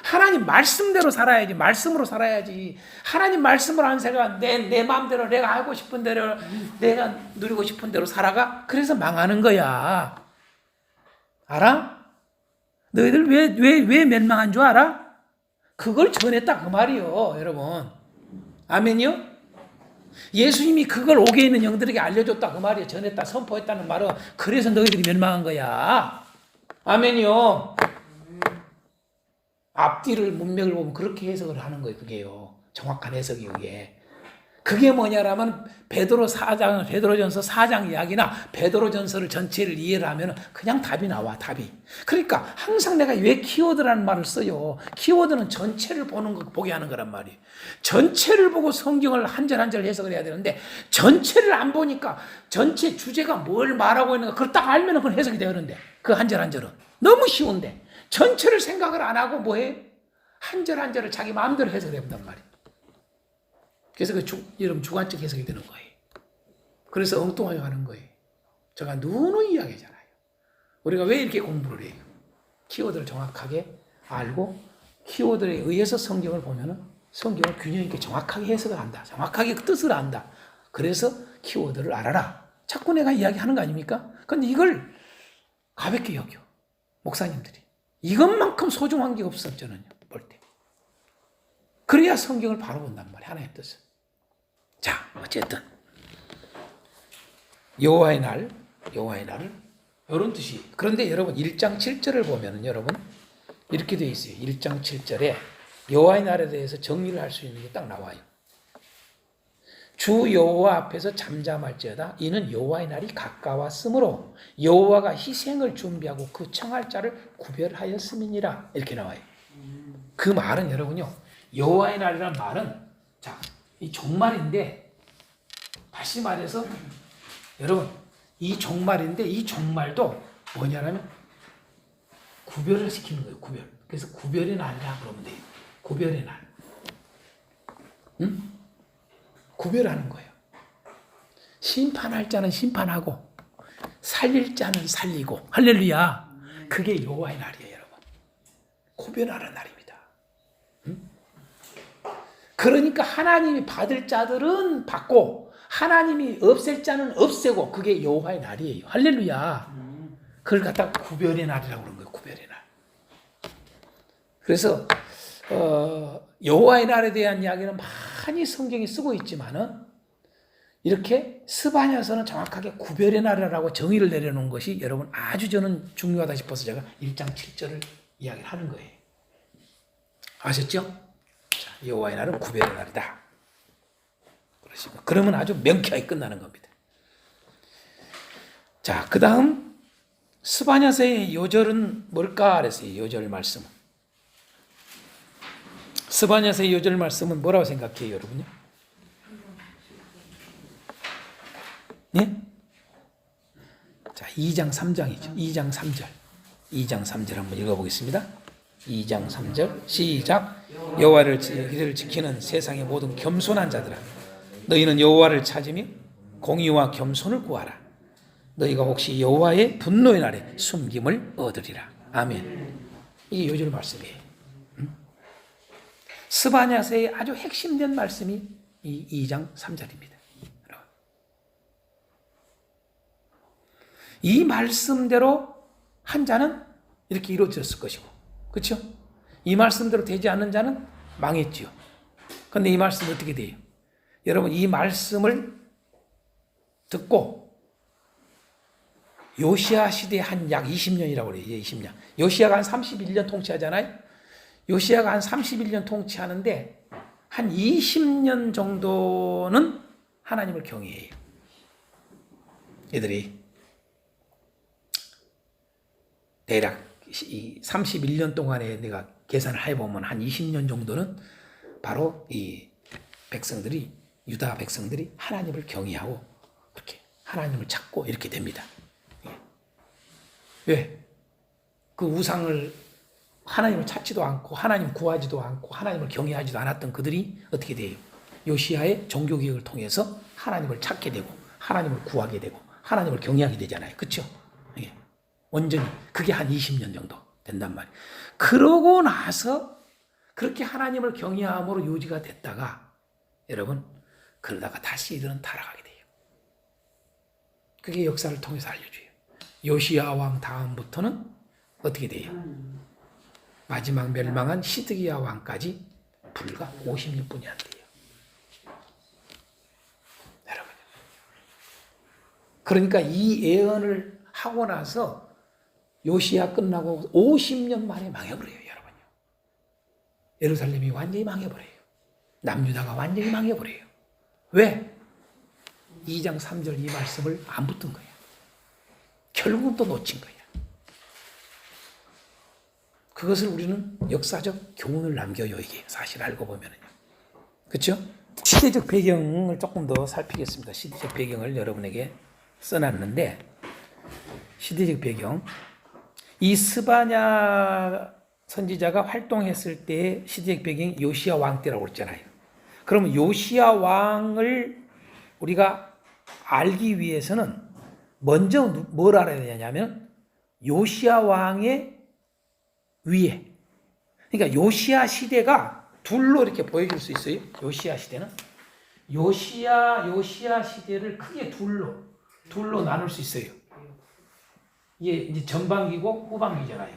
하나님 말씀대로 살아야지. 말씀으로 살아야지. 하나님 말씀으로 안 살아. 내 마음대로 내가 하고 싶은 대로 내가 누리고 싶은 대로 살아가. 그래서 망하는 거야. 알아? 너희들 왜 멸망한 줄 알아? 그걸 전했다 그 말이요. 여러분. 아멘이요? 예수님이 그걸 옥에 있는 영들에게 알려줬다 그 말이에요. 전했다 선포했다는 말은 그래서 너희들이 멸망한 거야. 아멘이요. 앞뒤를 문맥을 보면 그렇게 해석을 하는 거예요. 그게요. 정확한 해석이 그게. 그게 뭐냐라면 베드로전서 4장 이야기나 베드로전서를 전체를 이해를 하면 그냥 답이 나와. 답이. 그러니까 항상 내가 왜 키워드라는 말을 써요. 키워드는 전체를 보게 하는 거란 말이에요. 전체를 보고 성경을 한 절 한 절 해석을 해야 되는데 전체를 안 보니까 전체 주제가 뭘 말하고 있는가 그걸 딱 알면 그건 해석이 되는데 그 한 절 한 절은 너무 쉬운데 전체를 생각을 안 하고 뭐해? 한 절 한 절을 자기 마음대로 해석해 본단 말이에요. 그래서 여러분 주관적 해석이 되는 거예요. 그래서 엉뚱하게 하는 거예요. 제가 누누이 이야기하잖아요. 우리가 왜 이렇게 공부를 해요? 키워드를 정확하게 알고 키워드에 의해서 성경을 보면은 성경을 균형 있게 정확하게 해석을 한다. 정확하게 그 뜻을 안다. 그래서 키워드를 알아라. 자꾸 내가 이야기하는 거 아닙니까? 근데 이걸 가볍게 여겨. 목사님들이. 이것만큼 소중한 게 없어, 저는요, 볼 때. 그래야 성경을 바로 본단 말이에요, 하나의 뜻을. 자, 어쨌든. 여호와의 날을, 이런 뜻이. 그런데 여러분, 1장 7절을 보면은 여러분, 이렇게 되어 있어요. 1장 7절에 여호와의 날에 대해서 정리를 할 수 있는 게 딱 나와요. 주 여호와 앞에서 잠잠할지어다. 이는 여호와의 날이 가까웠으므로 여호와가 희생을 준비하고 그 청할 자를 구별하였음이니라. 이렇게 나와요. 그 말은 여러분요. 여호와의 날이란 말은 자, 이 종말인데 다시 말해서 여러분 이 종말인데 이 종말도 뭐냐면 구별을 시키는 거예요. 구별. 그래서 구별의 날이라 그러면 돼요. 구별의 날. 응? 구별하는 거예요. 심판할 자는 심판하고 살릴 자는 살리고 할렐루야. 그게 여호와의 날이에요, 여러분. 구별하는 날입니다. 응? 그러니까 하나님이 받을 자들은 받고 하나님이 없앨 자는 없애고 그게 여호와의 날이에요. 할렐루야. 그걸 갖다가 구별의 날이라고 그러는 거예요. 구별의 날. 그래서 여호와의 날에 대한 이야기는 많이 성경이 쓰고 있지만은 이렇게 스바냐서는 정확하게 구별의 날이라고 정의를 내려놓은 것이 여러분 아주 저는 중요하다 싶어서 제가 1장 7절을 이야기를 하는 거예요. 아셨죠? 자, 여호와의 날은 구별의 날이다. 그러면 아주 명쾌하게 끝나는 겁니다. 자, 그 다음 스바냐서의 요절은 뭘까? 그랬어요. 요절 말씀. 스바냐서의 요절 말씀은 뭐라고 생각해요, 여러분요? 네? 자, 2장 3장이죠. 2장 3절. 2장 3절 한번 읽어보겠습니다. 2장 3절 시작. 여호와를 지키는 세상의 모든 겸손한 자들아, 너희는 여호와를 찾으며 공의와 겸손을 구하라. 너희가 혹시 여호와의 분노의 날에 숨김을 얻으리라. 아멘. 이게 요절 말씀이에요. 스바냐서의 아주 핵심된 말씀이 이 2장 3절입니다. 이 말씀대로 한 자는 이렇게 이루어졌을 것이고, 그렇죠? 이 말씀대로 되지 않는 자는 망했지요. 그런데 이 말씀은 어떻게 돼요? 여러분 이 말씀을 듣고 요시야 시대 한 약 20년이라고 그래요. 20년. 요시야가 한 31년 통치하잖아요. 요시야가 한 31년 통치하는데 한 20년 정도는 하나님을 경외해요. 얘들이 대략 이 31년 동안에 내가 계산을 해보면 한 20년 정도는 바로 이 백성들이, 유다 백성들이 하나님을 경외하고 그렇게 하나님을 찾고 이렇게 됩니다. 왜? 그 우상을, 하나님을 찾지도 않고 하나님 구하지도 않고 하나님을 경외하지도 않았던 그들이 어떻게 돼요? 요시야의 종교개혁을 통해서 하나님을 찾게 되고 하나님을 구하게 되고 하나님을 경외하게 되잖아요. 그렇죠? 완전히 그게 한 20년 정도 된단 말이에요. 그러고 나서 그렇게 하나님을 경외함으로 유지가 됐다가 여러분 그러다가 다시 이들은 타락하게 돼요. 그게 역사를 통해서 알려줘요. 요시야 왕 다음부터는 어떻게 돼요? 마지막 멸망한 시드기야 왕까지 불과 56분이 안 돼요. 여러분. 그러니까 이 예언을 하고 나서 요시야 끝나고 50년 만에 망해버려요, 여러분요. 예루살렘이 완전히 망해버려요. 남유다가 완전히 망해버려요. 왜? 2장 3절 이 말씀을 안 붙은 거야. 결국은 또 놓친 거야. 그것을 우리는 역사적 교훈을 남겨요, 이게. 사실 알고 보면은요. 그렇죠? 시대적 배경을 조금 더 살피겠습니다. 시대적 배경을 여러분에게 써놨는데, 시대적 배경. 이 스바냐 선지자가 활동했을 때의 시대적 배경이 요시야 왕 때라고 그랬잖아요. 그러면 요시야 왕을 우리가 알기 위해서는 먼저 뭘 알아야 되냐면 요시야 왕의 위에, 그러니까 요시야 시대가 둘로 이렇게 보여줄 수 있어요. 요시야 시대는 요시야 시대를 크게 둘로 나눌 수 있어요. 이게 이제 전반기고 후반기잖아요.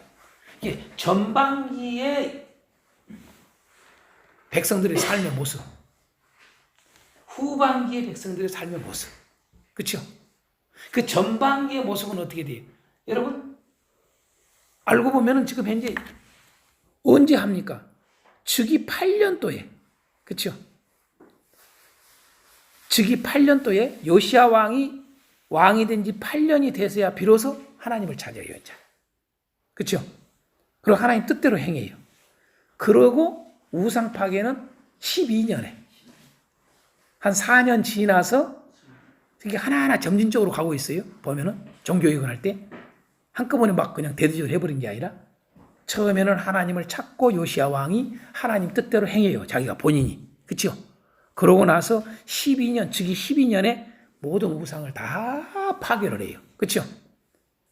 이게 전반기의 백성들의 삶의 모습, 후반기의 백성들의 삶의 모습, 그렇죠? 그 전반기의 모습은 어떻게 돼요? 여러분 알고 보면은 지금 현재 언제 합니까? 즉위 8년도에, 그렇죠? 즉위 8년도에 요시야 왕이 된 지 8년이 돼서야 비로소 하나님을 찾아요, 이제. 그렇죠? 그리고 하나님 뜻대로 행해요. 그러고 우상 파괴는 12년에 한 4년 지나서 이게 하나하나 점진적으로 가고 있어요. 보면은 종교개혁을 할 때 한꺼번에 막 그냥 대대적으로 해버린 게 아니라 처음에는 하나님을 찾고 요시야 왕이 하나님 뜻대로 행해요. 자기가 본인이. 그렇죠? 그러고 나서 12년, 즉위 12년에 모든 우상을 다 파괴를 해요. 그렇죠?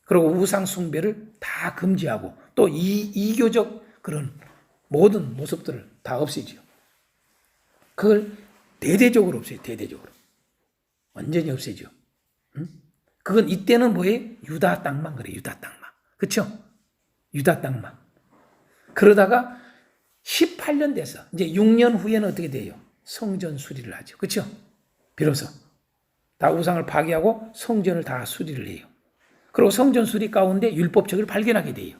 그리고 우상 숭배를 다 금지하고 또 이교적 그런 모든 모습들을 다 없애죠. 그걸 대대적으로 없애요. 대대적으로. 완전히 없애죠. 응? 그건 이때는 뭐예요? 유다 땅만 그래요. 유다 땅만. 그렇죠? 유다 땅만. 그러다가 18년 돼서 이제 6년 후에는 어떻게 돼요? 성전 수리를 하죠. 그렇죠? 비로소 다 우상을 파괴하고 성전을 다 수리를 해요. 그리고 성전 수리 가운데 율법책을 발견하게 돼요.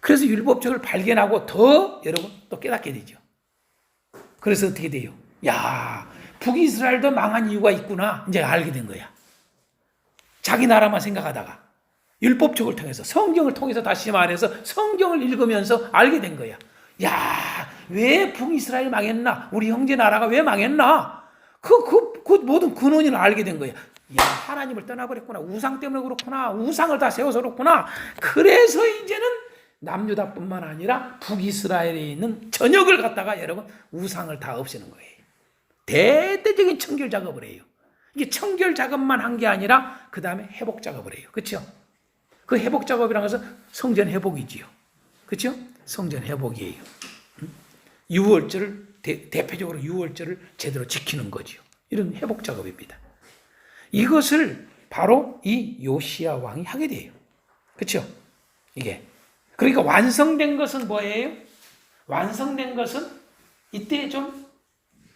그래서 율법책을 발견하고 더 여러분 또 깨닫게 되죠. 그래서 어떻게 돼요? 야, 북이스라엘도 망한 이유가 있구나. 이제 알게 된 거야. 자기 나라만 생각하다가 율법책을 통해서 성경을 통해서 다시 말해서 성경을 읽으면서 알게 된 거야. 야, 왜 북이스라엘 망했나? 우리 형제 나라가 왜 망했나? 그 모든 근원을 알게 된 거야. 야, 하나님을 떠나버렸구나. 우상 때문에 그렇구나. 우상을 다 세워서 그렇구나. 그래서 이제는 남유다뿐만 아니라 북이스라엘에 있는 전역을 갖다가 여러분 우상을 다 없애는 거예요. 대대적인 청결 작업을 해요. 이게 청결 작업만 한 게 아니라 그 다음에 회복 작업을 해요. 그렇죠? 그 회복 작업이라는 것은 성전 회복이지요. 그렇죠? 성전 회복이에요. 유월절을 대표적으로 유월절을 제대로 지키는 거지요. 이런 회복 작업입니다. 이것을 바로 이 요시야 왕이 하게 돼요. 그렇죠? 이게 그러니까 완성된 것은 뭐예요? 완성된 것은 이때 좀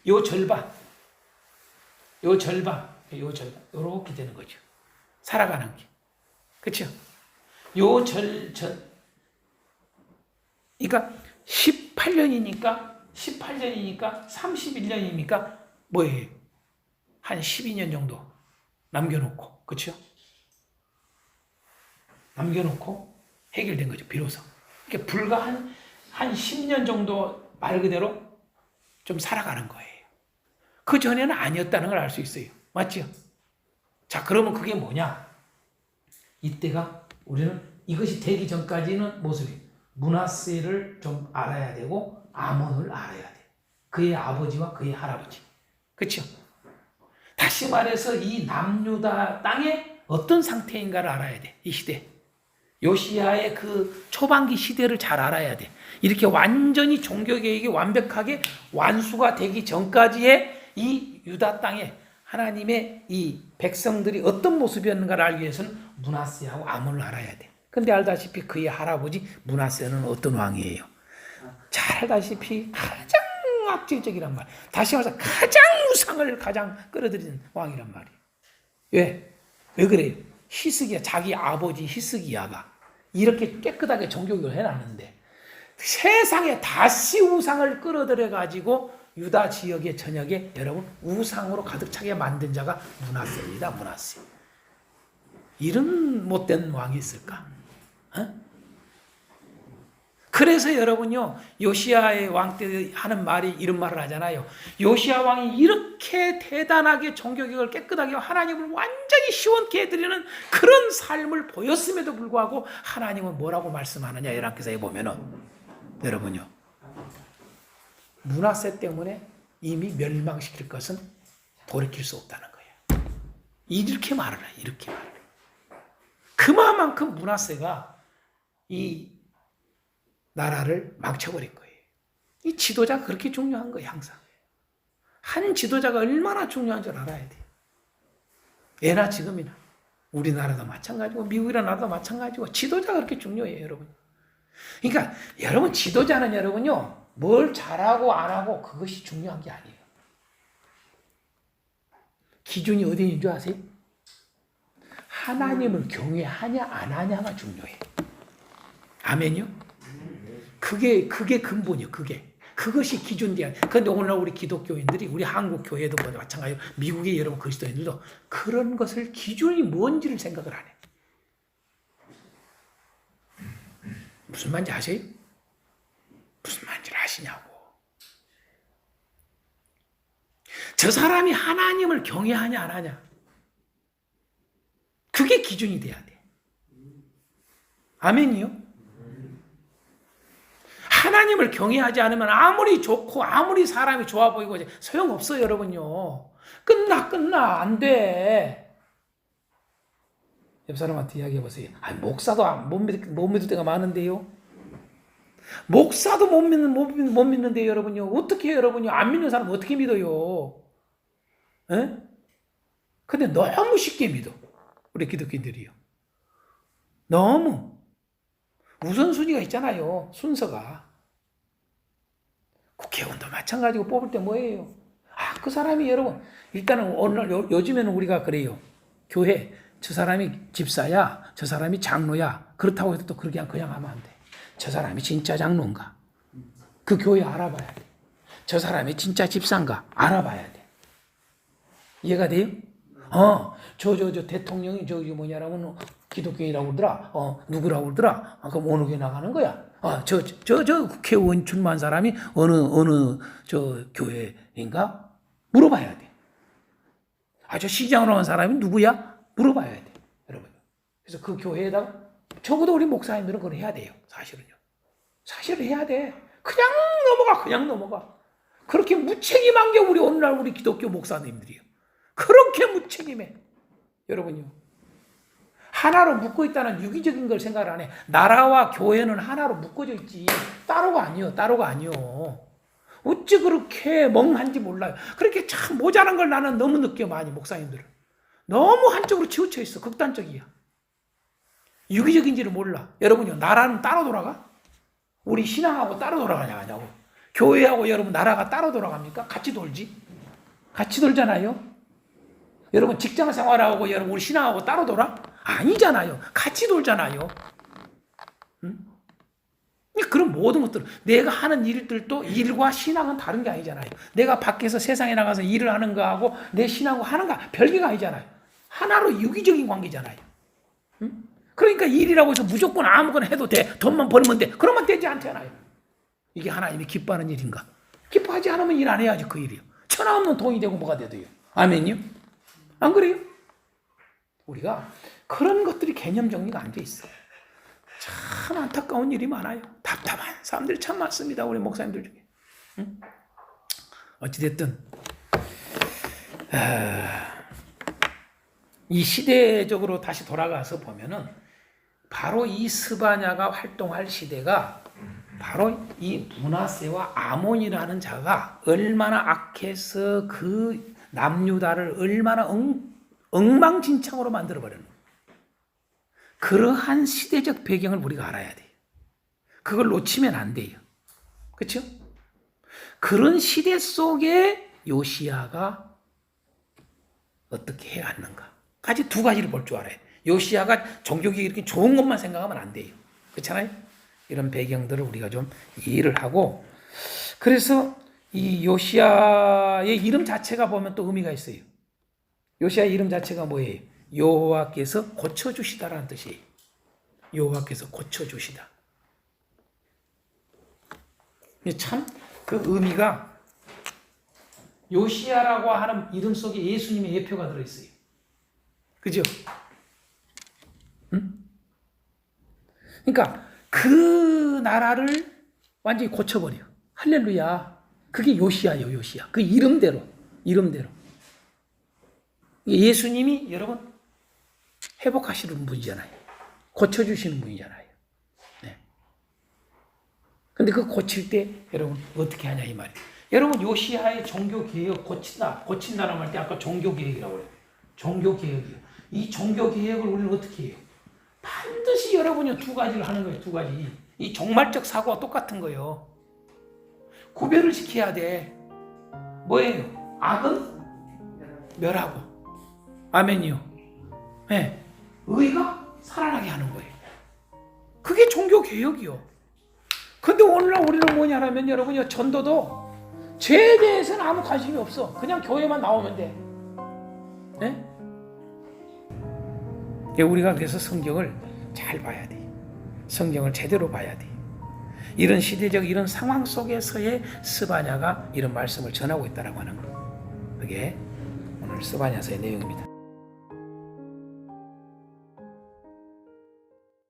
요 절반 이렇게 되는 거죠. 살아가는 게. 그렇죠? 그러니까 18년이니까 18년이니까 31년이니까 뭐예요? 한 12년 정도 남겨놓고, 그렇죠? 남겨놓고 해결된 거죠, 비로소. 이게 불과 한 10년 정도 말 그대로 좀 살아가는 거예요. 그 전에는 아니었다는 걸 알 수 있어요. 맞죠? 자, 그러면 그게 뭐냐? 이때가 우리는 이것이 되기 전까지는 모습이 므낫세를 좀 알아야 되고 아몬을 알아야 돼. 그의 아버지와 그의 할아버지. 그렇죠? 다시 말해서 이 남유다 땅에 어떤 상태인가를 알아야 돼. 이 시대. 요시야의 그 초반기 시대를 잘 알아야 돼. 이렇게 완전히 종교개혁이 완벽하게 완수가 되기 전까지의 이 유다 땅에 하나님의 이 백성들이 어떤 모습이었는가를 알기 위해서는 므낫세하고 아몬을 알아야 돼. 근데 알다시피 그의 할아버지 므낫세는 어떤 왕이에요? 잘 알다시피 가장 악질적이란 말. 다시 말해서 가장 우상을 가장 끌어들이는 왕이란 말이에요. 왜? 왜 그래요? 히스기야, 자기 아버지 히스기야가 이렇게 깨끗하게 종교교육을 해놨는데 세상에 다시 우상을 끌어들여가지고 유다 지역의 전역에 여러분 우상으로 가득 차게 만든 자가 므낫세입니다. 므낫세. 이런 못된 왕이 있을까? 어? 그래서 여러분요, 요시야의 왕 때 하는 말이 이런 말을 하잖아요. 요시야 왕이 이렇게 대단하게 종교개혁을 깨끗하게 하나님을 완전히 시원케 해드리는 그런 삶을 보였음에도 불구하고 하나님은 뭐라고 말씀하느냐, 열왕기사에 보면은 여러분요, 므낫세 때문에 이미 멸망시킬 것은 돌이킬 수 없다는 거예요. 이렇게 말을 해, 이렇게 말을 해. 그만큼 므낫세가 이 나라를 망쳐버린 거예요. 이 지도자가 그렇게 중요한 거예요, 항상. 한 지도자가 얼마나 중요한 줄 알아야 돼요. 예나 지금이나. 우리나라도 마찬가지고, 미국이나 나라도 마찬가지고, 지도자가 그렇게 중요해요, 여러분. 그러니까, 여러분, 지도자는 여러분요, 뭘 잘하고 안 하고, 그것이 중요한 게 아니에요. 기준이 어디 있는 줄 아세요? 하나님을 경외하냐, 안 하냐가 중요해요. 아멘이요? 그게 근본이요, 그게. 그것이 기준돼야 돼. 그런데 오늘날 우리 기독교인들이, 우리 한국 교회도 마찬가지고, 미국의 여러분 그리스도인들도 그런 것을 기준이 뭔지를 생각을 안 해. 무슨 말인지 아세요? 무슨 말인지를 아시냐고. 저 사람이 하나님을 경외하냐, 안 하냐. 그게 기준이 돼야 돼. 아멘이요? 하나님을 경외하지 않으면 아무리 좋고 아무리 사람이 좋아 보이고 소용없어요, 여러분요. 끝나 안 돼. 옆 사람한테 이야기해 보세요. 목사도 못 믿을 때가 많은데요. 목사도 못 믿는데요, 여러분요. 어떻게 해요, 여러분요? 안 믿는 사람 어떻게 믿어요? 에? 근데 너무 쉽게 믿어, 우리 기독교인들이요. 너무 우선순위가 있잖아요, 순서가. 국회의원도 마찬가지고 뽑을 때 뭐예요? 그 사람이 여러분, 일단은 오늘 요즘에는 우리가 그래요. 교회, 저 사람이 집사야, 저 사람이 장로야. 그렇다고 해서 또 그렇게 그냥 하면 안 돼. 저 사람이 진짜 장로인가? 그 교회 알아봐야 돼. 저 사람이 진짜 집사인가? 알아봐야 돼. 이해가 돼요? 저 대통령이 저기 뭐냐라면 기독교인이라고 그러더라. 누구라고 그러더라. 그럼 어느 교회 나가는 거야? 저 국회의원 출마한 사람이 어느 저 교회인가? 물어봐야 돼. 저 시장으로 한 사람이 누구야? 물어봐야 돼, 여러분. 그래서 그 교회에다가 적어도 우리 목사님들은 그걸 해야 돼요, 사실은요. 사실은 해야 돼. 그냥 넘어가. 그렇게 무책임한 게 오늘날 우리 기독교 목사님들이에요. 그렇게 무책임해, 여러분요. 하나로 묶어 있다는 유기적인 걸 생각을 안 해. 나라와 교회는 하나로 묶어져 있지. 따로가 아니요. 어찌 그렇게 멍한지 몰라요. 그렇게 참 모자란 걸 나는 너무 느껴, 많이 목사님들은. 너무 한쪽으로 치우쳐 있어. 극단적이야. 유기적인지를 몰라. 여러분요, 나라는 따로 돌아가? 우리 신앙하고 따로 돌아가냐고. 교회하고 여러분 나라가 따로 돌아갑니까? 같이 돌지. 같이 돌잖아요. 여러분 직장 생활하고 여러분 우리 신앙하고 따로 돌아? 아니잖아요. 같이 돌잖아요. 응? 그런 모든 것들, 내가 하는 일들도 일과 신앙은 다른 게 아니잖아요. 내가 밖에서 세상에 나가서 일을 하는 거하고 내 신앙하고 하는 거 별개가 아니잖아요. 하나로 유기적인 관계잖아요. 응? 그러니까 일이라고 해서 무조건 아무거나 해도 돼. 돈만 벌면 돼. 그러면 되지 않잖아요. 이게 하나님이 기뻐하는 일인가? 기뻐하지 않으면 일 안 해야지 그 일이요. 천하 없는 돈이 되고 뭐가 돼도요. 아멘요? 안 그래요? 우리가 그런 것들이 개념 정리가 안 돼 있어. 참 안타까운 일이 많아요. 답답한 사람들이 참 많습니다. 우리 목사님들 중에. 응? 어찌됐든 이 시대적으로 다시 돌아가서 보면은 바로 이 스바냐가 활동할 시대가 바로 이 므낫세와 아몬이라는 자가 얼마나 악해서 그 남유다를 얼마나 엉망진창으로 만들어버렸는 그러한 시대적 배경을 우리가 알아야 돼요. 그걸 놓치면 안 돼요. 그렇죠? 그런 시대 속에 요시야가 어떻게 해왔는가까지 두 가지를 볼 줄 알아요. 요시야가 종교개혁이 이렇게 좋은 것만 생각하면 안 돼요. 그렇잖아요? 이런 배경들을 우리가 좀 이해를 하고 그래서 이 요시야의 이름 자체가 보면 또 의미가 있어요. 요시야의 이름 자체가 뭐예요? 여호와께서 고쳐주시다라는 뜻이에요. 여호와께서 고쳐주시다. 참 그 의미가 요시야라고 하는 이름 속에 예수님의 예표가 들어있어요. 그죠? 응? 그러니까 그 나라를 완전히 고쳐버려. 할렐루야. 그게 요시야예요. 요시야. 그 이름대로. 예수님이 여러분 회복하시는 분이잖아요. 고쳐주시는 분이잖아요. 네. 근데 그 고칠 때 여러분 어떻게 하냐 이 말이에요. 여러분 요시야의 종교개혁 고친다는 말 때 아까 종교개혁이라고 그래요. 종교개혁이요. 이 종교개혁을 우리는 어떻게 해요? 반드시 여러분이 두 가지를 하는 거예요. 두 가지. 이 종말적 사고와 똑같은 거예요. 구별을 시켜야 돼. 뭐예요? 악은 멸하고 아멘이요. 네. 의가 살아나게 하는 거예요. 그게 종교개혁이요. 근데 오늘날 우리는 뭐냐면 여러분요 전도도 죄에 대해서는 아무 관심이 없어. 그냥 교회만 나오면 돼. 네? 우리가 그래서 성경을 잘 봐야 돼. 성경을 제대로 봐야 돼. 이런 시대적 이런 상황 속에서의 스바냐가 이런 말씀을 전하고 있다라고 하는 거. 그게 오늘 스바냐서의 내용입니다.